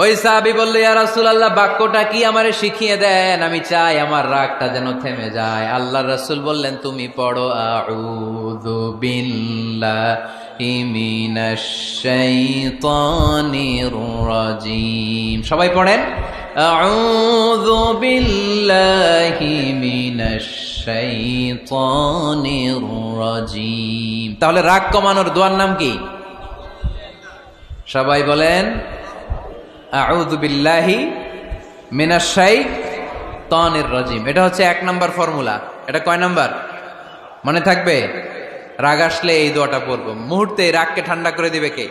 ওই সাহাবী বলল, ইয়া রাসূলুল্লাহ, বাক্যটা কি আমারে শিখিয়ে দেন, আমি চাই আমার রাগটা যেন থেমে যায়। আল্লাহর রাসূল বললেন, তুমি পড়ো আউযু বিল্লাহি মিনাশ শাইতানির রাজীম। সবাই পড়েন, আউযু বিল্লাহি মিনাশ শাইতানির রাজীম। তাহলে রাগ কমানোর দোয়ার নাম কি? সবাই বলেন, আউযু বিল্লাহি মিনাশ শাইতানির রাজীম। এটা হচ্ছে 1 নাম্বার ফর্মুলা। এটা কয় নাম্বার? মনে থাকবে? রাগ আসলে এই দোয়াটা পড়বো, মুহূর্তে রাগকে ঠান্ডা করে দিবে কে?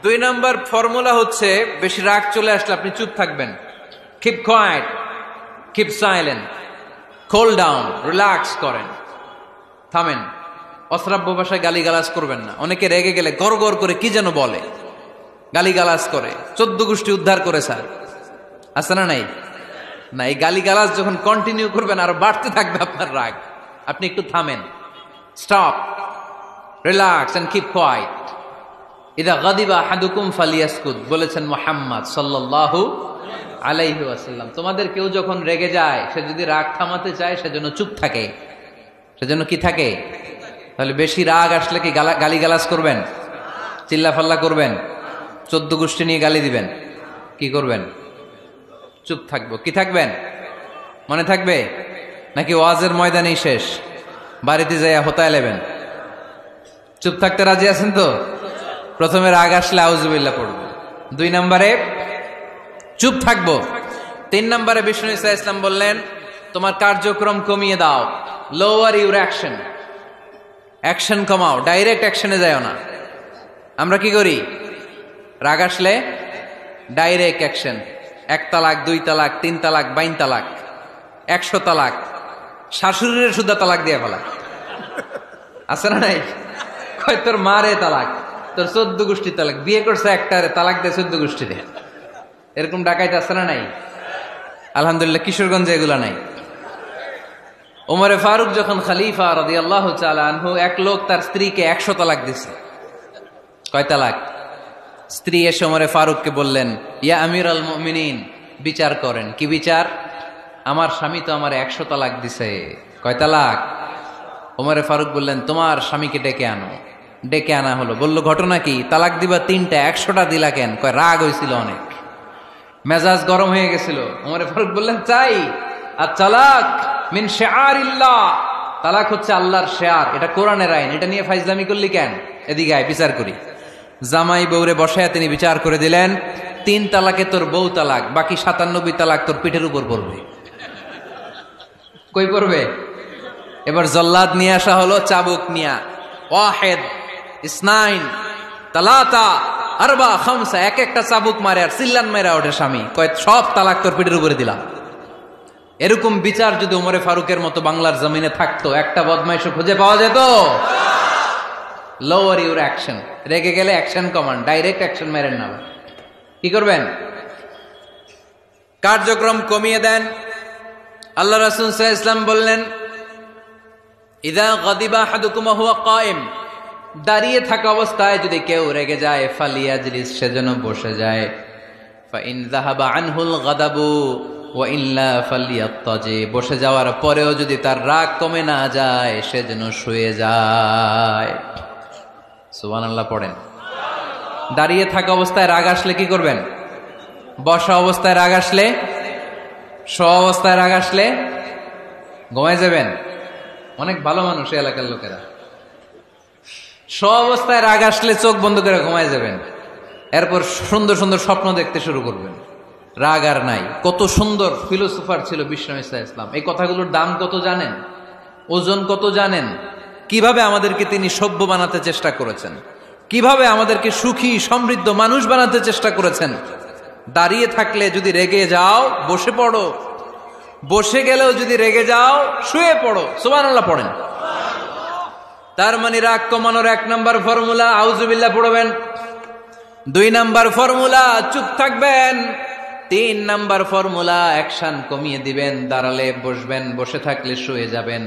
2 নম্বর ফর্মুলা হচ্ছে, বেশি রাগ চলে আসলে আপনি চুপ থাকবেন। Keep quiet, keep silent, cool down, relax করেন, থামেন। অশ্রাব্য ভাষায় গালিগালাজ করবেন না। অনেকে রেগে গেলে গড় গড় করে কি যেন বলে, গালিগালাজ করে, 14 গোষ্ঠী উদ্ধার করে স্যার, আছে না নাই? না, এই গালিগালাজ যখন কন্টিনিউ করবেন আরো বাড়তে থাকবে আপনার রাগ। আপনি একটু থামেন, stop, relax and keep quiet. ইদা গাদিবা আহাদুকুম ফালিয়াসকুত বলেছেন মুহাম্মদ সাল্লাল্লাহু আলাইহি ওয়াসাল্লাম। তোমাদের কেউ যখন রেগে যায়, সে যদি রাগ থামাতে চায় সেজন্য চুপ থাকে। সেজন্য কি থাকে? তাহলে বেশি রাগ আসলে কি গালিগালাজ করবেন? চিল্লাফাল্লা করবেন? 14 গোষ্ঠী নিয়ে গালি দিবেন? কি করবেন? চুপ থাকবো। কি থাকবেন? মনে থাকবে নাকি ওয়াজের ময়দানেই শেষ, বাড়িতে যাইয়া হোতায় নেবেন? চুপ থাকতে রাজি আছেন তো? প্রথমে রাগ আসলে আউযুবিল্লাহ পড়বো, 2 নম্বরে চুপ থাকবো, 3 নম্বরে বিষ্ণু ঈসা ইসলাম বললেন তোমার কার্যক্রম কমিয়ে দাও, লোয়ার ইউর অ্যাকশন, অ্যাকশন কমাও, ডাইরেক্ট অ্যাকশনে যাও না। আমরা কি করি? রাগ আসলে ডাইরেক্ট অ্যাকশন, 1 তালাক, 2 তালাক, 3 তালাক, 22 তালাক, 100 তালাক, শাশুড়ির সুদ্ধা তালাক দিয়ে ফেলা, আছে না নাই? কয় তোর মারে তালাক, তোর 14 গোষ্ঠী তালাক, বিয়ে করছে একটারে তালাক দিয়ে 14 গোষ্ঠী দেয়। এরকম ডাকাইতে আছে না নাই? আলহামদুলিল্লাহ কিশোরগঞ্জে এগুলা নাই। ওমরে ফারুক যখন খলিফা রাদিয়াল্লাহু তাআলা আনহু, এক লোক তার স্ত্রীকে 100 তালাক দিছে। কয় তালাক? স্ত্রী এসে ওমরে ফারুককে বললেন, ইয়া আমিরাল মুমিনিন, বিচার করেন। কি বিচার? আমার স্বামী তো আমার 100 তালাক দিছে। কয় তালাক? ওমরে ফারুক বললেন, তোমার স্বামীকে ডেকে আনো। ডেকে আনা হলো। বলল, ঘটনা কি? তালাক দিবা 3টা, 100টা দিলা কেন? কয় রাগ হয়েছিল অনেক, মেজাজ গরম হয়ে গেছিল। ওমরে ফারুক বললেন, চাই আর তালাক মিন শিআরিল্লাহ, তালাক হচ্ছে আল্লাহর শিআর, এটা কোরআনের আইন, এটা নিয়ে ফাইজলামি করলি কেন? এদিকে আয়, বিচার করি। জামাই বউরে বসায় তিনি বিচার করে দিলেন, 3 তালাকে তোর বউ তালাক, বাকি 97 তালাক তোর পিঠের উপর পড়বে। কই পড়বে? এবার জল্লাদ নিয়ে আসা হলো, চাবুক নিয়া, ওয়াহিদ, ইসনাইন, তালাতা, আরবা, খামসা, এক একটা চাবুক মারে আর চিল্লান মেরা ওঠে স্বামী। কয় সব তালাক তোর পিঠের উপরে দিলাম। এরকম বিচার যদি ওমরে ফারুকের মতো বাংলার জমিনে থাকতো, একটা বদমাইশও খুঁজে পাওয়া যেত? লোয়ার ইউর অ্যাকশন, রেগে গেলে অ্যাকশন কমান্ড, ডাইরেক্ট অ্যাকশন মেরেন না। কি করবেন? কার্যক্রম কমিয়ে দেন। আল্লাহ রাসূল সাল্লাল্লাহু আলাইহি ওয়াসাল্লাম বললেন, ইযা গাদিবা আহাদুকুম ওয়া হুয়া কায়েম, দাঁড়িয়ে থাকা অবস্থায় যদি কেউ রেগে যায়, ফালিয়াজলিস, সেজন্য বসে যায়। ফাইন যাহাবা আনহুল গাদাবু ওয়া ইল্লা ফালিয়াত্তাজি, বসে যাওয়ার পরেও যদি তার রাগ কমে না যায়, সেজন্য শুয়ে যায়। সুবহানাল্লাহ পড়েন। দাঁড়িয়ে থাকা অবস্থায় রাগ আসলে কি করবেন? বসা অবস্থায় রাগ আসলে, শোয়া অবস্থায় রাগ আসলে ঘুমায় যাবেন। অনেক ভালো মানুষ এই এলাকার লোকেরা। শোয়া অবস্থায় রাগ আসলে চোখ বন্ধ করে ঘুমায় যাবেন, এরপর সুন্দর সুন্দর স্বপ্ন দেখতে শুরু করবেন। রাগ আর নাই। কত সুন্দর ফিলোসোফার ছিল বিষ্ণু ঈসা ইসলাম। এই কথাগুলোর দাম কত জানেন? ওজন কত জানেন? কিভাবে আমাদেরকে তিনি সভ্য বানাতে চেষ্টা করেছেন, কিভাবে আমাদেরকে সুখী সমৃদ্ধ মানুষ বানাতে চেষ্টা করেছেন। দাঁড়িয়ে থাকলে যদি রেগে যাও, বসে পড়ো। বসে গেলেও যদি রেগে যাও, শুয়ে পড়ো। সুবহানাল্লাহ পড়েন। তার মানে রাগ কমানোর 1 নম্বর ফর্মুলা আউযুবিল্লাহ পড়বেন, 2 নম্বর ফর্মুলা চুপ থাকবেন, 3 নম্বর ফর্মুলা অ্যাকশন কমিয়ে দিবেন, দাঁড়ালে বসবেন, বসে থাকলে শুয়ে যাবেন।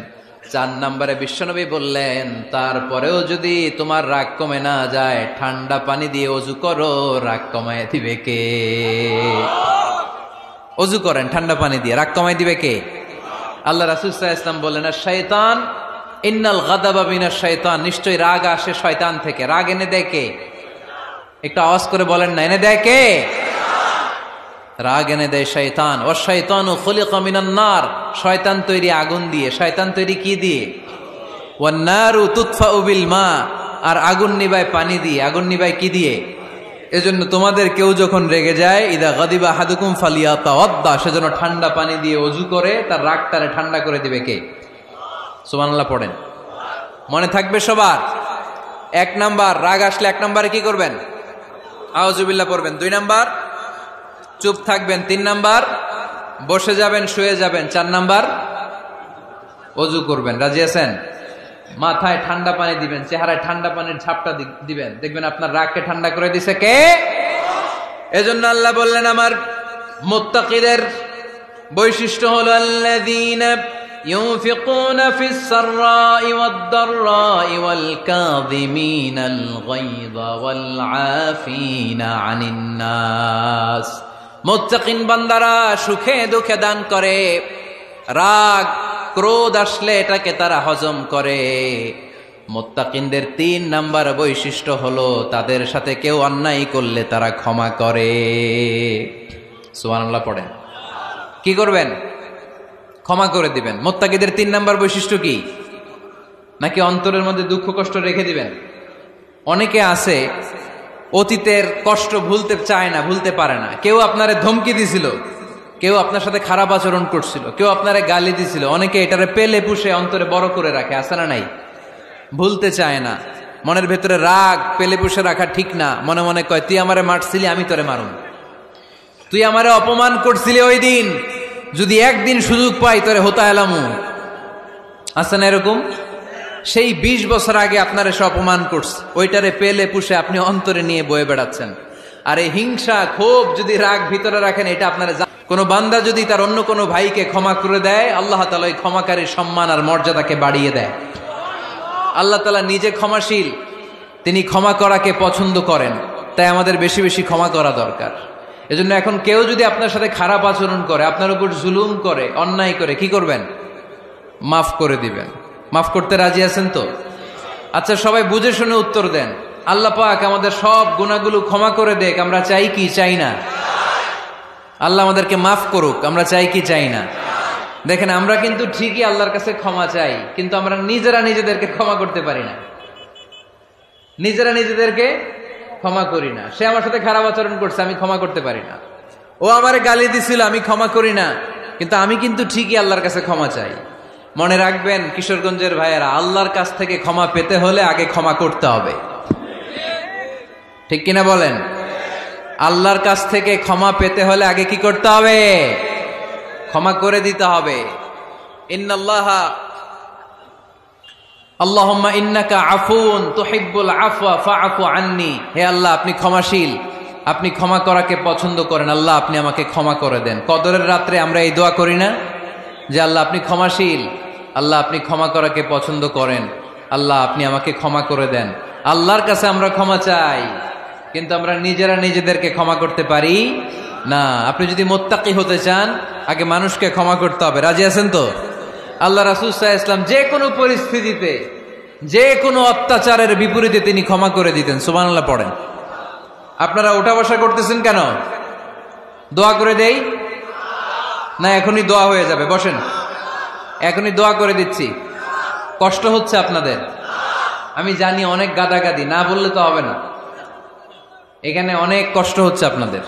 4 নম্বরে বিশ্বনবী বললেন, তারপরেও যদি তোমার রাগ কমে না যায়, ঠান্ডা পানি দিয়ে ওযু করো, রাগ কমায় দিবে কে? ওযু করেন ঠান্ডা পানি দিয়ে, রাগ কমায় দিবে কে? আল্লাহ রাসূল সাল্লাল্লাহু আলাইহি ওয়াসাল্লাম বললেন, শাইতান ইন্নাল গাদাবা মিনাশ শাইতান, নিশ্চয়ই রাগ আসে শয়তান থেকে। রাগ এনে দেয় কে? একটু আওয়াজ করে বলেন না, এনে দেয় কে? রাগ এনে দেয় শয়তান। ওয়া শাইতানু খুলিকা মিনান নার, শয়তান তৈরি আগুন দিয়ে। শয়তান তৈরি কি দিয়ে? ওয়ান নারু তুতফাউ বিল মা, আর আগুন নিবায় পানি দিয়ে। আগুন নিবায় কি দিয়ে? এজন্য তোমাদের কেউ যখন রেগে যায়, ইদা গাদিবা আহাদুকুম ফালিয়াতাওয়াদ্দা, সেজন্য ঠান্ডা পানি দিয়ে ওযু করে তার রাগটারে ঠান্ডা করে দিবে কে? সুবহানাল্লাহ পড়েন। মনে থাকবে সবার? 1 নাম্বার, রাগ আসলে 1 নাম্বারে কি করবেন? আউযুবিল্লাহ পড়বেন। 2 নাম্বার, চুপ থাকবেন। 3 নাম্বার, বসে যাবেন, শুয়ে যাবেন। 4 নাম্বার, ওযু করবেন। রাজি আছেন? মাথায় ঠান্ডা পানি দিবেন, চেহারায় ঠান্ডা পানির ঝাপটা দিবেন, দেখবেন আপনার রাগকে ঠান্ডা করে দিছে কে? এজন্য আল্লাহ বললেন আমার মুত্তাকিদের বৈশিষ্ট্য হলো আল্লাযীনা ইউনফিকুনা ফিস সাররাই ওয়াদ দাররাই ওয়াল কাযিমিনাল গায়যা ওয়াল আফিনা আনিন নাস। মুত্তাকিন বান্দারা সুখে দুঃখে দান করে, রাগ ক্রোধ আসলে এটাকে তারা হজম করে। মুত্তাকিনদের 3 নাম্বার বৈশিষ্ট্য হলো তাদের সাথে কেউ অন্যায় করলে তারা ক্ষমা করে। সুবহানাল্লাহ পড়েন। কি করবেন? ক্ষমা করে দিবেন। মুত্তাকিদের 3 নাম্বার বৈশিষ্ট্য কি? নাকি অন্তরের মধ্যে দুঃখ কষ্ট রেখে দিবেন? অনেকে আছে অতীতের কষ্ট ভুলতে চায় না, ভুলতে পারে না। কেউ আপনারে ধমকি দিছিল, কেউ আপনার সাথে খারাপ আচরণ করছিল, কেউ আপনারে গালি দিছিল, অনেকে এটারে পেলে পুষে অন্তরে বড় করে রাখে, আছে না নাই? ভুলতে চায় না। মনের ভেতরে রাগ পেলে পুষে রাখা ঠিক না। মনে মনে কয় তুই আমারে মারছিলি, আমি তোরে মারুম। তুই আমারে অপমান করছিলি ওই দিন, যদি একদিন সুযোগ পাই তোরে হতা এলামু। আছে না এরকম? সেই 20 বছর আগে আপনার এসে অপমান করছে, ওইটারে পেলে পুষে আপনি অন্তরে নিয়ে বয়ে বেড়াচ্ছেন। আর এই হিংসা ক্ষোভ যদি রাগ ভিতরে রাখেন, এটা আপনারা কোনো বান্দা যদি তার অন্য কোনো ভাইকে ক্ষমা করে দেয়, আল্লাহ তাআলা ওই ক্ষমাকারীর সম্মান আর মর্যাদাকে বাড়িয়ে দেয়। আল্লাহ তাআলা নিজে ক্ষমাশীল, তিনি ক্ষমা করাকে পছন্দ করেন। তাই আমাদের বেশি বেশি ক্ষমা করা দরকার। এজন্য এখন কেউ যদি আপনার সাথে খারাপ আচরণ করে, আপনার উপর জুলুম করে, অন্যায় করে, কি করবেন? মাফ করে দিবেন। মাফ করতে রাজি আছেন তো? আচ্ছা, সবাই বুঝে শুনে উত্তর দেন। আল্লাহ পাক আমাদের সব গুনাহগুলো ক্ষমা করে দেখ, আমরা চাই কি চাই না? আল্লাহ আমাদেরকে মাফ করুক, আমরা চাই কি চাই না? দেখেন, আমরা কিন্তু ঠিকই আল্লাহর কাছে ক্ষমা চাই, কিন্তু আমরা নিজেরা নিজেদেরকে ক্ষমা করতে পারি না। নিজেরা নিজেদেরকে ক্ষমা করি না। সে আমার সাথে খারাপ আচরণ করছে, আমি ক্ষমা করতে পারি না। ও আমারে গালি দিছিল, আমি ক্ষমা করি না, কিন্তু আমি কিন্তু ঠিকই আল্লাহর কাছে ক্ষমা চাই। মনে রাখবেন কিশোরগঞ্জের ভাইয়েরা, আল্লাহর কাছ থেকে ক্ষমা পেতে হলে আগে ক্ষমা করতে হবে। ঠিক কিনা বলেন? আল্লাহর কাছ থেকে ক্ষমা পেতে হলে আগে কি করতে হবে? ক্ষমা করে দিতে হবে। আল্লাহুম্মা ইন্নাকা আফুন তুহিব্বুল আফওয়া ফাআফু আন্নি। হে আল্লাহ, আপনি ক্ষমাশীল, আপনি ক্ষমা করাকে পছন্দ করেন। আল্লাহ, আপনি আমাকে ক্ষমা করে দেন। কদরের রাত্রে আমরা এই দোয়া করি না যে আল্লাহ আপনি ক্ষমাশীল, আল্লাহ আপনি ক্ষমা করাকে পছন্দ করেন, আল্লাহ আপনি আমাকে ক্ষমা করে দেন। আল্লাহর কাছে আমরা ক্ষমা চাই, কিন্তু আমরা নিজেরা নিজেদেরকে ক্ষমা করতে পারি না। আপনি যদি মুত্তাকি হতে চান, আগে মানুষকে ক্ষমা করতে হবে। রাজি আছেন তো? আল্লাহ রাসূল সাল্লাল্লাহু আলাইহি ওয়াসাল্লাম যে কোনো পরিস্থিতিতে, যে কোনো অত্যাচারের বিপরীতে তিনি ক্ষমা করে দিতেন। সুবহানাল্লাহ পড়েন। আপনারা ওঠা বসা করতেছেন কেন? দোয়া করে দেই না? এখনই দোয়া হয়ে যাবে, বসেন। এখনই দোয়া করে দিচ্ছি। কষ্ট হচ্ছে আপনাদের? আমি জানি অনেক গাদাগাদি, না বললে তো হবে না। এখানে অনেক কষ্ট হচ্ছে আপনাদের।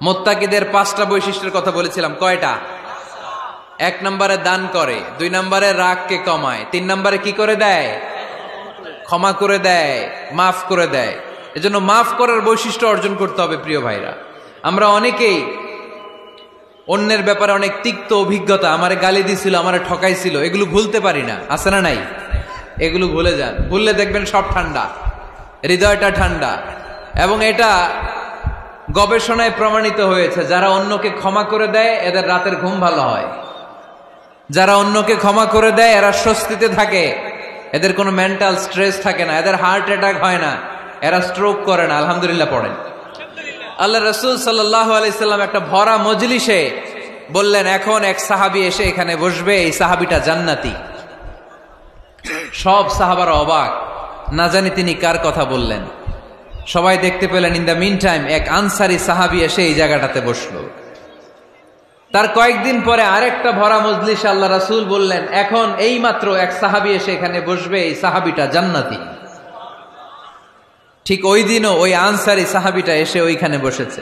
মুত্তাকিদের 5টা বৈশিষ্ট্যের কথা বলেছিলাম, কয়টা? 1 নম্বরে দান করে, 2 নম্বরে রাগকে কমায়, 3 নম্বরে কি করে দেয়? ক্ষমা করে দেয়, মাফ করে দেয়। এজন্য মাফ করার বৈশিষ্ট্য অর্জন করতে হবে। প্রিয় ভাইরা, আমরা অনেকেই অন্যের ব্যাপারে অনেক তিক্ত অভিজ্ঞতা, আমারে গালি দিছিল, আমারে ঠকাইছিল, এগুলো ভুলতে পারি না। আছে না নাই? এগুলো ভুলে যান। ভুললে দেখবেন সব ঠান্ডা, হৃদয়টা ঠান্ডা। এবং এটা গবেষণায় প্রমাণিত হয়েছে, যারা অন্যকে ক্ষমা করে দেয় এদের রাতের ঘুম ভালো হয়। যারা অন্যকে ক্ষমা করে দেয় এরা স্বস্তিতে থাকে, এদের কোনো মেন্টাল স্ট্রেস থাকে না, এদের হার্ট অ্যাটাক হয় না, এরা স্ট্রোক করে না। আলহামদুলিল্লাহ পড়েন। আল্লাহ রাসূল সাল্লাল্লাহু আলাইহি সাল্লাম একটা ভরা মজলিসে বললেন, এখন এক সাহাবী এসে এখানে বসবে, এই সাহাবীটা জান্নাতি। সব সাহাবারা অবাক, না জানি তিনি কার কথা বললেন। সবাই দেখতে পেলেন, ইন দ্য মিন টাইম এক আনসারী সাহাবী এসে এই জায়গাটাতে বসলো। তার কয়েকদিন পরে আরেকটা ভরা মজলিস আল্লাহ রাসূল বললেন, এখন এই মাত্র এক সাহাবী এসে এখানে বসবে, এই সাহাবীটা জান্নাতি। ঠিক ওই দিনও ওই আনসারী সাহাবীটা এসে ওইখানে বসেছে।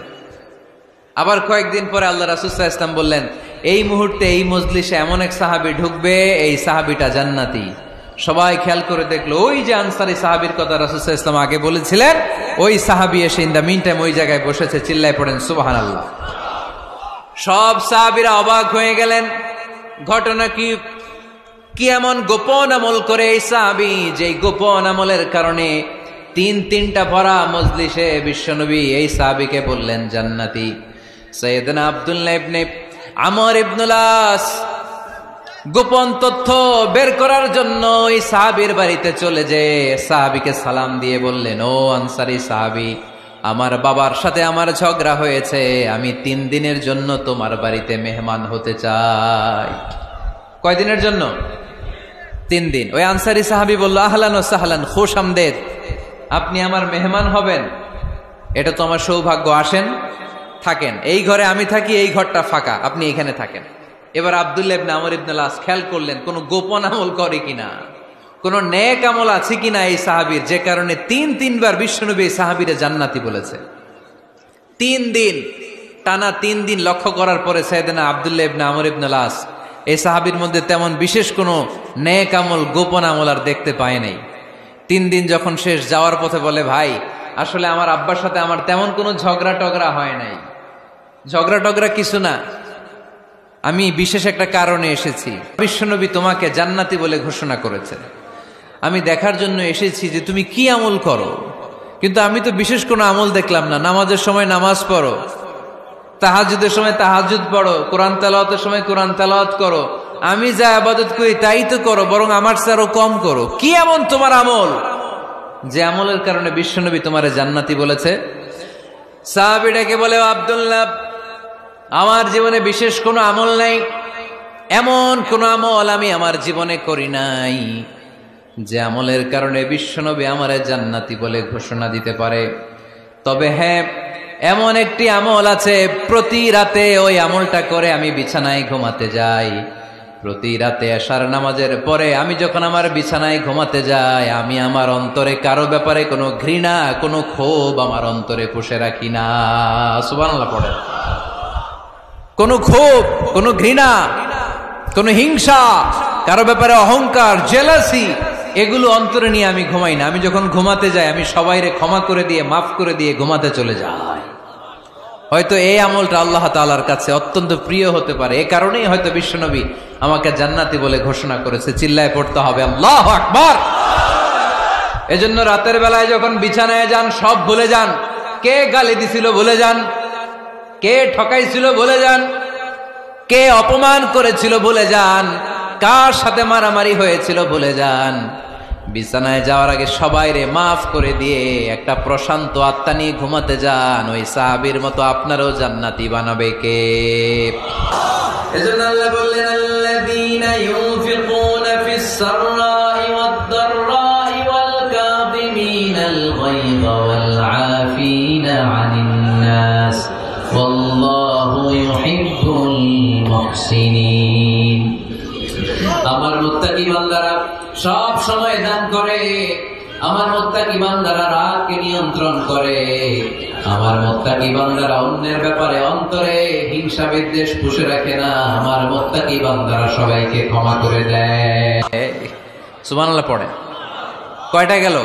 আবার কয়েকদিন পরে আল্লাহ রাসূল সাল্লাল্লাহু আলাইহি ওয়াসাল্লাম বললেন, এই মুহূর্তে এই মজলিসে এমন এক সাহাবী ঢুকবে, এই সাহাবীটা জান্নাতি। সবাই খেয়াল করে দেখলো ওই যে আনসারী সাহাবীর কথা রাসূল সাল্লাল্লাহু আলাইহি ওয়াসাল্লাম আগে বলেছিলেন, ওই সাহাবী এসে ইন দা মিন টাইম ওই জায়গায় বসেছে। চিল্লায় পড়েন সুবহানাল্লাহ। সব সাহাবীরা অবাক হয়ে গেলেন। ঘটনা কি এমন গোপন আমল করে এই সাহাবী, যে গোপন আমলের কারণে তিনটা ভরা মজলিসে বিশ্বনবী এই সাহাবীকে বললেন জান্নাতি। সাইয়েদনা আব্দুল্লাহ ইবনে আমর ইবনুল আস গোপন তথ্য বের করার জন্য ওই সাহাবীর বাড়িতে চলে যেয়ে সাহাবীকে সালাম দিয়ে বললেন, ও আনসারী সাহাবী, আমার বাবার সাথে আমার ঝগড়া হয়েছে, আমি 3 দিনের জন্য তোমার বাড়িতে মেহমান হতে চাই। কয়দিনের জন্য? 3 দিন। ওই আনসারী সাহাবী বলল, আহলান ওয়া সাহলান, খুশ আমদেদ, আপনি আমার মেহমান হবেন, এটা তো আমার সৌভাগ্য, আসেন থাকেন, এই ঘরে আমি থাকি, এই ঘরটা ফাঁকা, আপনি এখানে থাকেন। এবার আব্দুল্লাহ ইবনে আমর ইবনুল আস খেয়াল করলেন কোন গোপন আমল করে কিনা, কোন নেক আমল আছে কিনা এই সাহাবীর, যে কারণে 3বার বিশ্বনবী এই সাহাবীরে জান্নাতি বলেছে। 3 দিন টানা 3 দিন লক্ষ্য করার পরে সাইয়েদনা আব্দুল্লাহ ইবনে আমর ইবনুল আস এই সাহাবীর মধ্যে তেমন বিশেষ কোনো নেক আমল, গোপন আমল আর দেখতে পায় নাই। 3 দিন যখন শেষ, যাওয়ার পথে বলে, ভাই আসলে আমার আব্বার সাথে আমার তেমন কোনো ঝগড়া টগড়া হয় নাই, ঝগড়া টগড়া কিছু না, আমি বিশেষ একটা কারণে এসেছি। বিশ্বনবী তোমাকে জান্নাতি বলে ঘোষণা করেছেন, আমি দেখার জন্য এসেছি যে তুমি কি আমল করো, কিন্তু আমি তো বিশেষ কোনো আমল দেখলাম না। নামাজের সময় নামাজ পড়ো, তাহাজ্জুদের সময় তাহাজ্জুদ পড়ো, কোরআন তেলাওয়াতের সময় কোরআন তেলাওয়াত করো, আমি যা ইবাদত করি তাই তো করো, বরং আমার চেয়ে আরো কম করো। কি এমন তোমার আমল যে আমলের কারণে বিশ্বনবী তোমারে জান্নাতি বলেছে? সাহাবীটাকে বলে, আব্দুল্লাহ, আমার জীবনে বিশেষ কোনো আমল নাই, এমন কোন আমল আমি আমার জীবনে করি নাই যে আমলের কারণে বিশ্বনবী আমারে জান্নাতি বলে ঘোষণা দিতে পারে। তবে হ্যাঁ, এমন একটি আমল আছে, প্রতি রাতে ওই আমলটা করে আমি বিছানায় ঘুমাতে যাই। প্রতি রাতে এশার নামাজের পরে আমি যখন আমার বিছানায় ঘুমাতে যাই, আমি আমার অন্তরে কারো ব্যাপারে কোনো ঘৃণা, কোনো ক্ষোভ আমার অন্তরে পুষে রাখি না। সুবহানাল্লাহ পড়ে। কোনো ক্ষোভ, কোনো ঘৃণা, কোনো হিংসা, কারো ব্যাপারে অহংকার, জেলাসি, এগুলো অন্তরে নিয়ে আমি ঘুমাই না। আমি যখন ঘুমাতে যাই, আমি সবাইরে ক্ষমা করে দিয়ে, মাফ করে দিয়ে ঘুমাতে চলে যাই। হয়তো এই আমলটা আল্লাহ তাআলার কাছে অত্যন্ত প্রিয় হতে পারে, এই কারণেই হয়তো বিশ্বনবী আমাকে জান্নাতি বলে ঘোষণা করেছে। চিল্লায় পড়তে হবে আল্লাহু আকবার। এজন্য রাতের বেলায় যখন বিছানায় যান, সব ভুলে যান। কে গালি দিছিল ভুলে যান, কে ঠকাইছিল ভুলে যান, কে অপমান করেছিল ভুলে যান, কার সাথে মারামারি হয়েছিল ভুলে যান। বিছানায় যাওয়ার আগে সবাইরে মাফ করে দিয়ে একটা প্রশান্ত আত্মা নিয়ে ঘুমাতে যান। ওই সাহাবীর মতো আপনারও জান্নাতি বানাবে কে? এজন্য আল্লাহ বললেন, আল্লাযীনা ইউনফিকুনা ফিস সাররাই ওয়াদ দাররাই ওয়াল কাযিমিনাল গায়যা ওয়াল আফিনা আনিন নাস ওয়াল্লাহু ইউহিব্বুল মুহসিনিন। আমার মুত্তাকি বান্দারা সব সময় দান করে, আমার মুত্তাকি বান্দারা রাগকে নিয়ন্ত্রণ করে, আমার মুত্তাকি বান্দারা অন্যের ব্যাপারে অন্তরে হিংসা বিদ্বেষ পুষে রাখে না, আমার মুত্তাকি বান্দারা সবাইকে ক্ষমা করে দেয়। সুবহানাল্লাহ পড়ে। কয়টা গেল?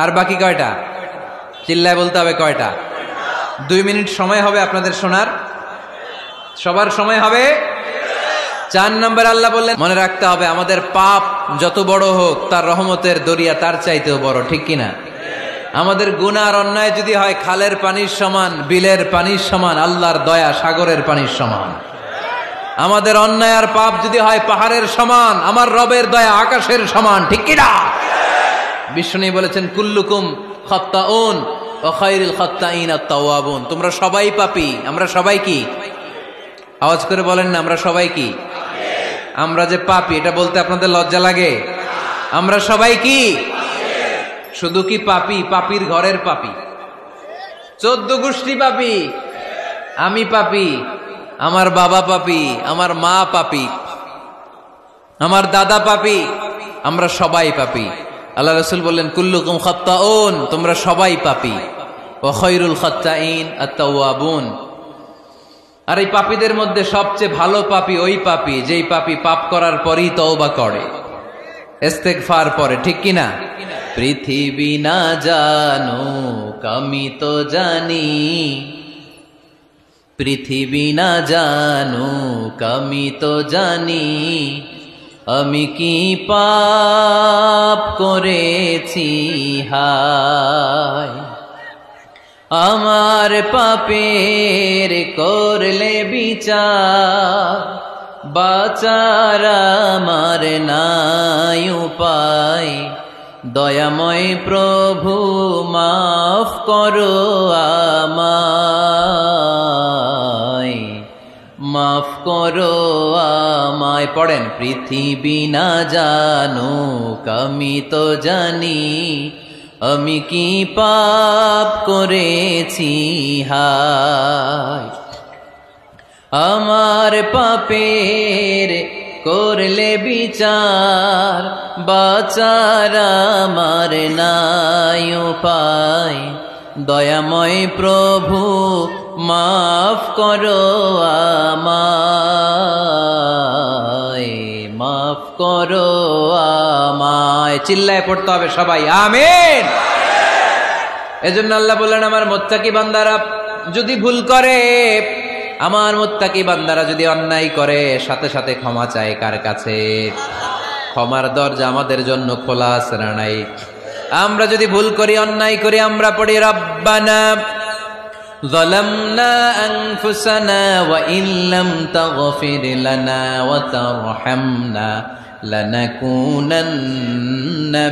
আর বাকি কয়টা? চিল্লায় বলতে হবে কয়টা? 2 মিনিট সময় হবে আপনাদের শোনার। সবার সময় হবে। 4 নম্বর আল্লাহ বললেন, মনে রাখতে হবে আমাদের পাপ যত বড় হোক, তার রহমতের দরিয়া তার চাইতেও বড়, ঠিক কিনা? আমাদের গুনাহ আর অন্যায় যদি হয় খালের পানির সমান, বিলের পানির সমান, আল্লাহর দয়া সাগরের পানির সমান। আমাদের অন্যায় আর পাপ যদি হয় পাহাড়ের সমান, আমার রবের দয়া আকাশের সমান, ঠিক কিনা? বিষ্ণু বলেছেন, কুল্লুকুম খাত্তাউন ওয়া খায়রুল খাত্তাইন আত-তাওয়াবুন। তোমরা সবাই পাপী। আমরা সবাই কি? আওয়াজ করে বলেন না, আমরা সবাই কি? আমরা যে পাপী, এটা বলতে আপনাদের লজ্জা লাগে? আমরা সবাই কি? শুধু কি পাপী? পাপীর ঘরের পাপী, 14 গোষ্ঠী পাপী। আমি পাপী, আমার বাবা পাপী, আমার মা পাপী, আমার দাদা পাপী, আমরা সবাই পাপী। আল্লাহ রাসূল বললেন, কুল্লুকুম খাত্তাউন, তোমরা সবাই পাপী, ওয়া খায়রুল খাত্তাইন আত-তাওয়াবুন। আর এই পাপীদের মধ্যে সবচেয়ে ভালো পাপী ওই পাপী যেই পাপী পাপ করার পরই তওবা করে। ইস্তেগফার পরে, ঠিক কিনা? পৃথিবী না জানুক আমি তো জানি, পৃথিবী না জানুক আমি তো জানি, আমি কি পাপ করেছি হায়। আমার পাপের করলে বিচার, বাঁচার আমার নাই উপায়। দয়াময় প্রভু মাফ করো আমায়, মাফ করো আমায়। পড়েন, পৃথিবী না জানুক আমি তো জানি, আমি কি পাপ করেছি হায়। আমার পাপের করলে বিচার, বাঁচার আমার নাই উপায়। দয়াময় প্রভু মাফ করো আমায়, মাফ করো আমায়। চিল্লায় পড়তে হবে সবাই, আমিন। এজন্য আল্লাহ বললেন, আমার মুত্তাকি বান্দারা যদি ভুল করে, আমার মুত্তাকি বান্দারা যদি অন্যায় করে, সাথে সাথে ক্ষমা চায় কার কাছে? ক্ষমার দরজা আমাদের জন্য খোলা আছে না নাই? আমরা যদি ভুল করি, অন্যায় করি, আমরা পড়ি রব্বানা যালামনা আনফুসানা ওয়া ইল্লাম তাগফির লানা ওয়া তারহামনা লানাকুনান্না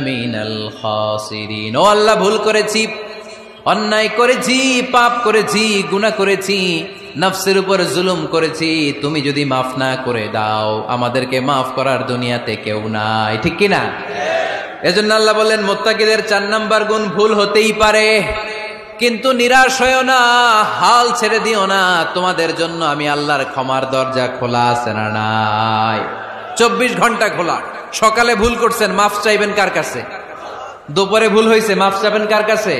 মিনাল খাসিরিন। ও আল্লাহ, ভুল করেছি, অন্যায় করেছি, পাপ করেছি, গুনাহ করেছি, নফসের উপর জুলুম করেছি। তুমি যদি মাফ না করে দাও, আমাদেরকে মাফ করার দুনিয়াতে কেউ নাই, ঠিক কিনা? এজন্য আল্লাহ বললেন, মুত্তাকিদের 4 নাম্বার গুণ, ভুল হতেই পারে কিন্তু নিরাশ হয়ো না, হাল ছেড়ে দিও না। তোমাদের জন্য আমি আল্লাহর ক্ষমার দরজা খোলা আছে না নাই? 24 ঘন্টা খোলা। সকালে ভুল করছেন, মাফ চাইবেন কার কাছে? দুপুরে ভুল হয়েছে, মাফ চাইবেন কার কাছে?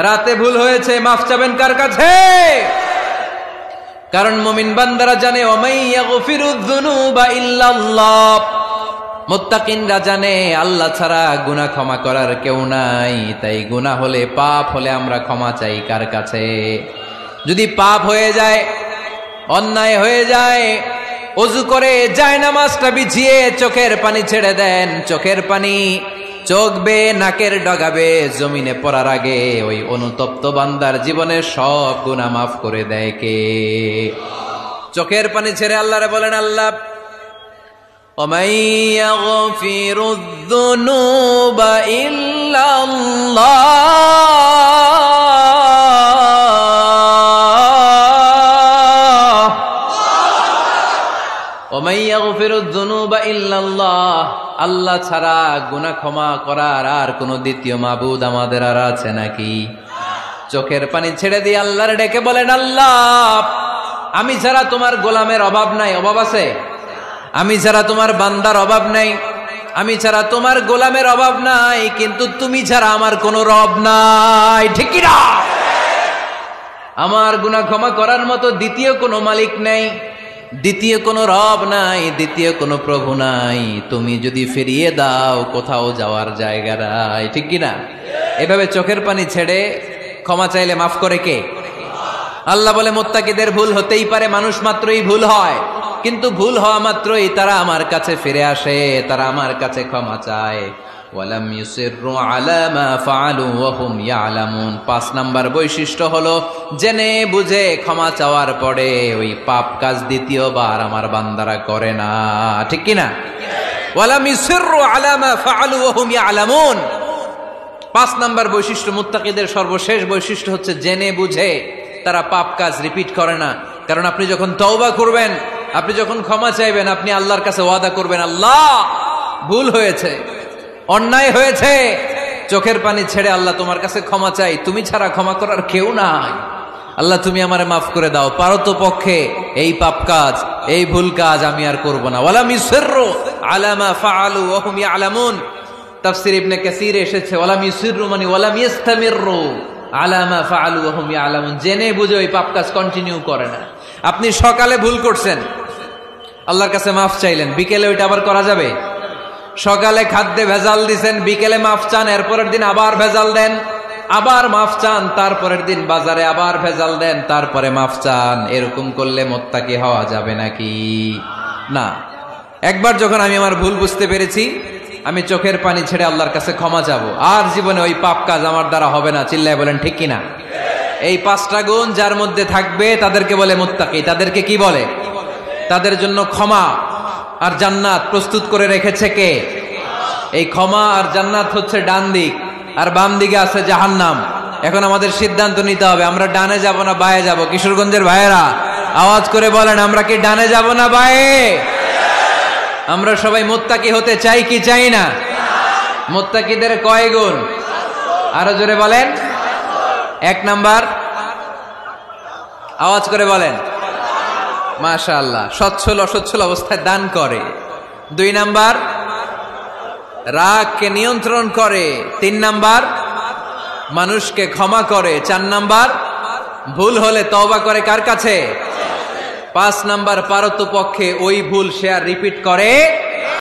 রাতে ভুল হয়েছে, মাফ চাইবেন কার কাছে? কারণ মুমিন বান্দারা জানে, ওমাই ইয়াগফিরুয যুনুবা ইল্লাল্লাহ। মুত্তাকিনরা জানে, আল্লাহ ছাড়া গুনাহ ক্ষমা করার কেউ নাই। তাই গুনাহ হলে, পাপ হলে আমরা ক্ষমা চাই কার কাছে? যদি পাপ হয়ে যায়, অন্যায় হয়ে যায়, ওযু করে জায়নামাজটা বিছিয়ে চোখের পানি ছেড়ে দেন। চোখের পানি চোখ বেয়ে নাকের ডগাবে জমিনে পড়ার আগে ওই অনুতপ্ত বান্দার জীবনের সব গুনাহ মাফ করে দেয় কে? চোখের পানি ছেড়ে আল্লাহরে বলেন, আল্লাহ وَمَن يَغْفِرُ الذُّنُوبَ إِلَّا اللَّهُ وَمَن يَغْفِرُ الذُّنُوبَ إِلَّا اللَّهُ। আল্লাহ ছাড়া গুনাহ ক্ষমা করার আর কোনো দ্বিতীয় মাবুদ আমাদের আর আছে নাকি? চোখের পানি ছেড়ে দিয়ে আল্লাহর ডেকে বলেন, আল্লাহ আমি ছাড়া তোমার গোলামের অভাব নাই। অভাব আছে? আমি ছাড়া তোমার বান্দার অভাব নাই, আমি ছাড়া তোমার গোলামের অভাব নাই, কিন্তু তুমি ছাড়া আমার কোনো রব নাই, ঠিক কি না? আমার গুনাহ ক্ষমা করার মতো দ্বিতীয় কোনো মালিক নাই, দ্বিতীয় কোনো রব নাই, দ্বিতীয় কোনো প্রভু নাই। তুমি যদি ফিরিয়ে দাও, কোথাও যাওয়ার জায়গা নাই, ঠিক কি না? এভাবে চোখের পানি ছেড়ে ক্ষমা চাইলে মাফ করে কে? আল্লাহ বলে, মুত্তাকিদের ভুল হতেই পারে, মানুষ মাত্রই ভুল হয়, কিন্তু ভুল হওয়া মাত্রই তারা আমার কাছে ফিরে আসে, তারা আমার কাছে ক্ষমা চায়। ওয়ালাম ইউসিররু আলা মা ফাআলু ওয়া হুম ইয়ালামুন। 5 নাম্বার বৈশিষ্ট্য হলো, জেনে বুঝে ক্ষমা চাওয়ার পরে ওই পাপ কাজ দ্বিতীয়বার আমার বান্দারা করে না, ঠিক কি না? ওয়ালাম ইউসিররু আলা মা ফাআলু ওয়া হুম ইয়ালামুন। 5 নাম্বার বৈশিষ্ট্য, মুত্তাকিদের সর্বশেষ বৈশিষ্ট্য হচ্ছে জেনে বুঝে তারা পাপ কাজ রিপিট করে না। কারণ আপনি যখন তওবা করবেন, আপনি যখন ক্ষমা চাইবেন, আপনি আল্লাহর কাছে ওয়াদা করবেন, আল্লাহ ভুল হয়েছে, অন্যায় হয়েছে, চোখের পানি ছেড়ে আল্লাহ তোমার কাছে ক্ষমা চাই, তুমি ছাড়া ক্ষমা করার কেউ নাই। আল্লাহ তুমি আমারে মাফ করে দাও, পারো তো পক্ষে এই পাপ কাজ, এই ভুল কাজ আমি আর করব না। ওয়ালাম ইউসিররু আলা মা ফাআলু ওয়া হুম ইয়ালামুন। তাফসীর ইবনে কাসীর এসেছে, ওয়ালাম ইউসিররু মানে ওয়ালাম ইস্তামিররু আলা মা ফাআলু ওয়া হুম ইয়ালামুন। জেনে বুঝে ওই পাপ কাজ কন্টিনিউ করে না। আপনি সকালে ভুল করছেন, আল্লাহর কাছে মাফ চাইলেন, বিকেলে ওইটা আবার করা যাবে? সকালে খাদ্যে ভেজাল দিছেন, বিকেলে মাফ চান, এরপরের দিন আবার ভেজাল দেন, আবার মাফ চান, তারপরের দিন বাজারে আবার ভেজাল দেন, তারপরে মাফ চান। এরকম করলে মুত্তাকি হওয়া যাবে নাকি? না। একবার যখন আমি আমার ভুল বুঝতে পেরেছি, আমি চোখের পানি ছেড়ে আল্লাহর কাছে ক্ষমা চাবো। আর জীবনে ওই পাপ কাজ আমার দ্বারা হবে না। চিল্লায় বলেন ঠিক কিনা? এই 5টা গুণ যার মধ্যে থাকবে তাদেরকে বলে মুত্তাকি। তাদেরকে কি বলে? তাদের জন্য ক্ষমা আর জান্নাত প্রস্তুত করে রেখেছে কে? এই ক্ষমা আর জান্নাত হচ্ছে ডান দিক, আর বাম দিকে আছে জাহান্নাম। এখন আমাদের সিদ্ধান্ত নিতে হবে, আমরা ডানে যাব না বায়ে যাব। কিশোরগঞ্জের ভাইয়েরা আওয়াজ করে বলেন, আমরা কি ডানে যাব না বায়ে? আমরা সবাই মুত্তাকি হতে চাই কি চাই না? মুত্তাকিদের কয় গুণ? আরো জোরে বলেন। 1 নাম্বার, আওয়াজ করে বলেন। মাশাআল্লাহ, সচ্ছল অসচ্ছল অবস্থায় দান করে। 2 নাম্বার, রাগকে নিয়ন্ত্রণ করে। 3 নাম্বার, মানুষকে ক্ষমা করে। 4 নাম্বার, ভুল হলে তওবা করে কার কাছে? 5 নাম্বার, পারতপক্ষে ওই ভুল সে আর রিপিট করে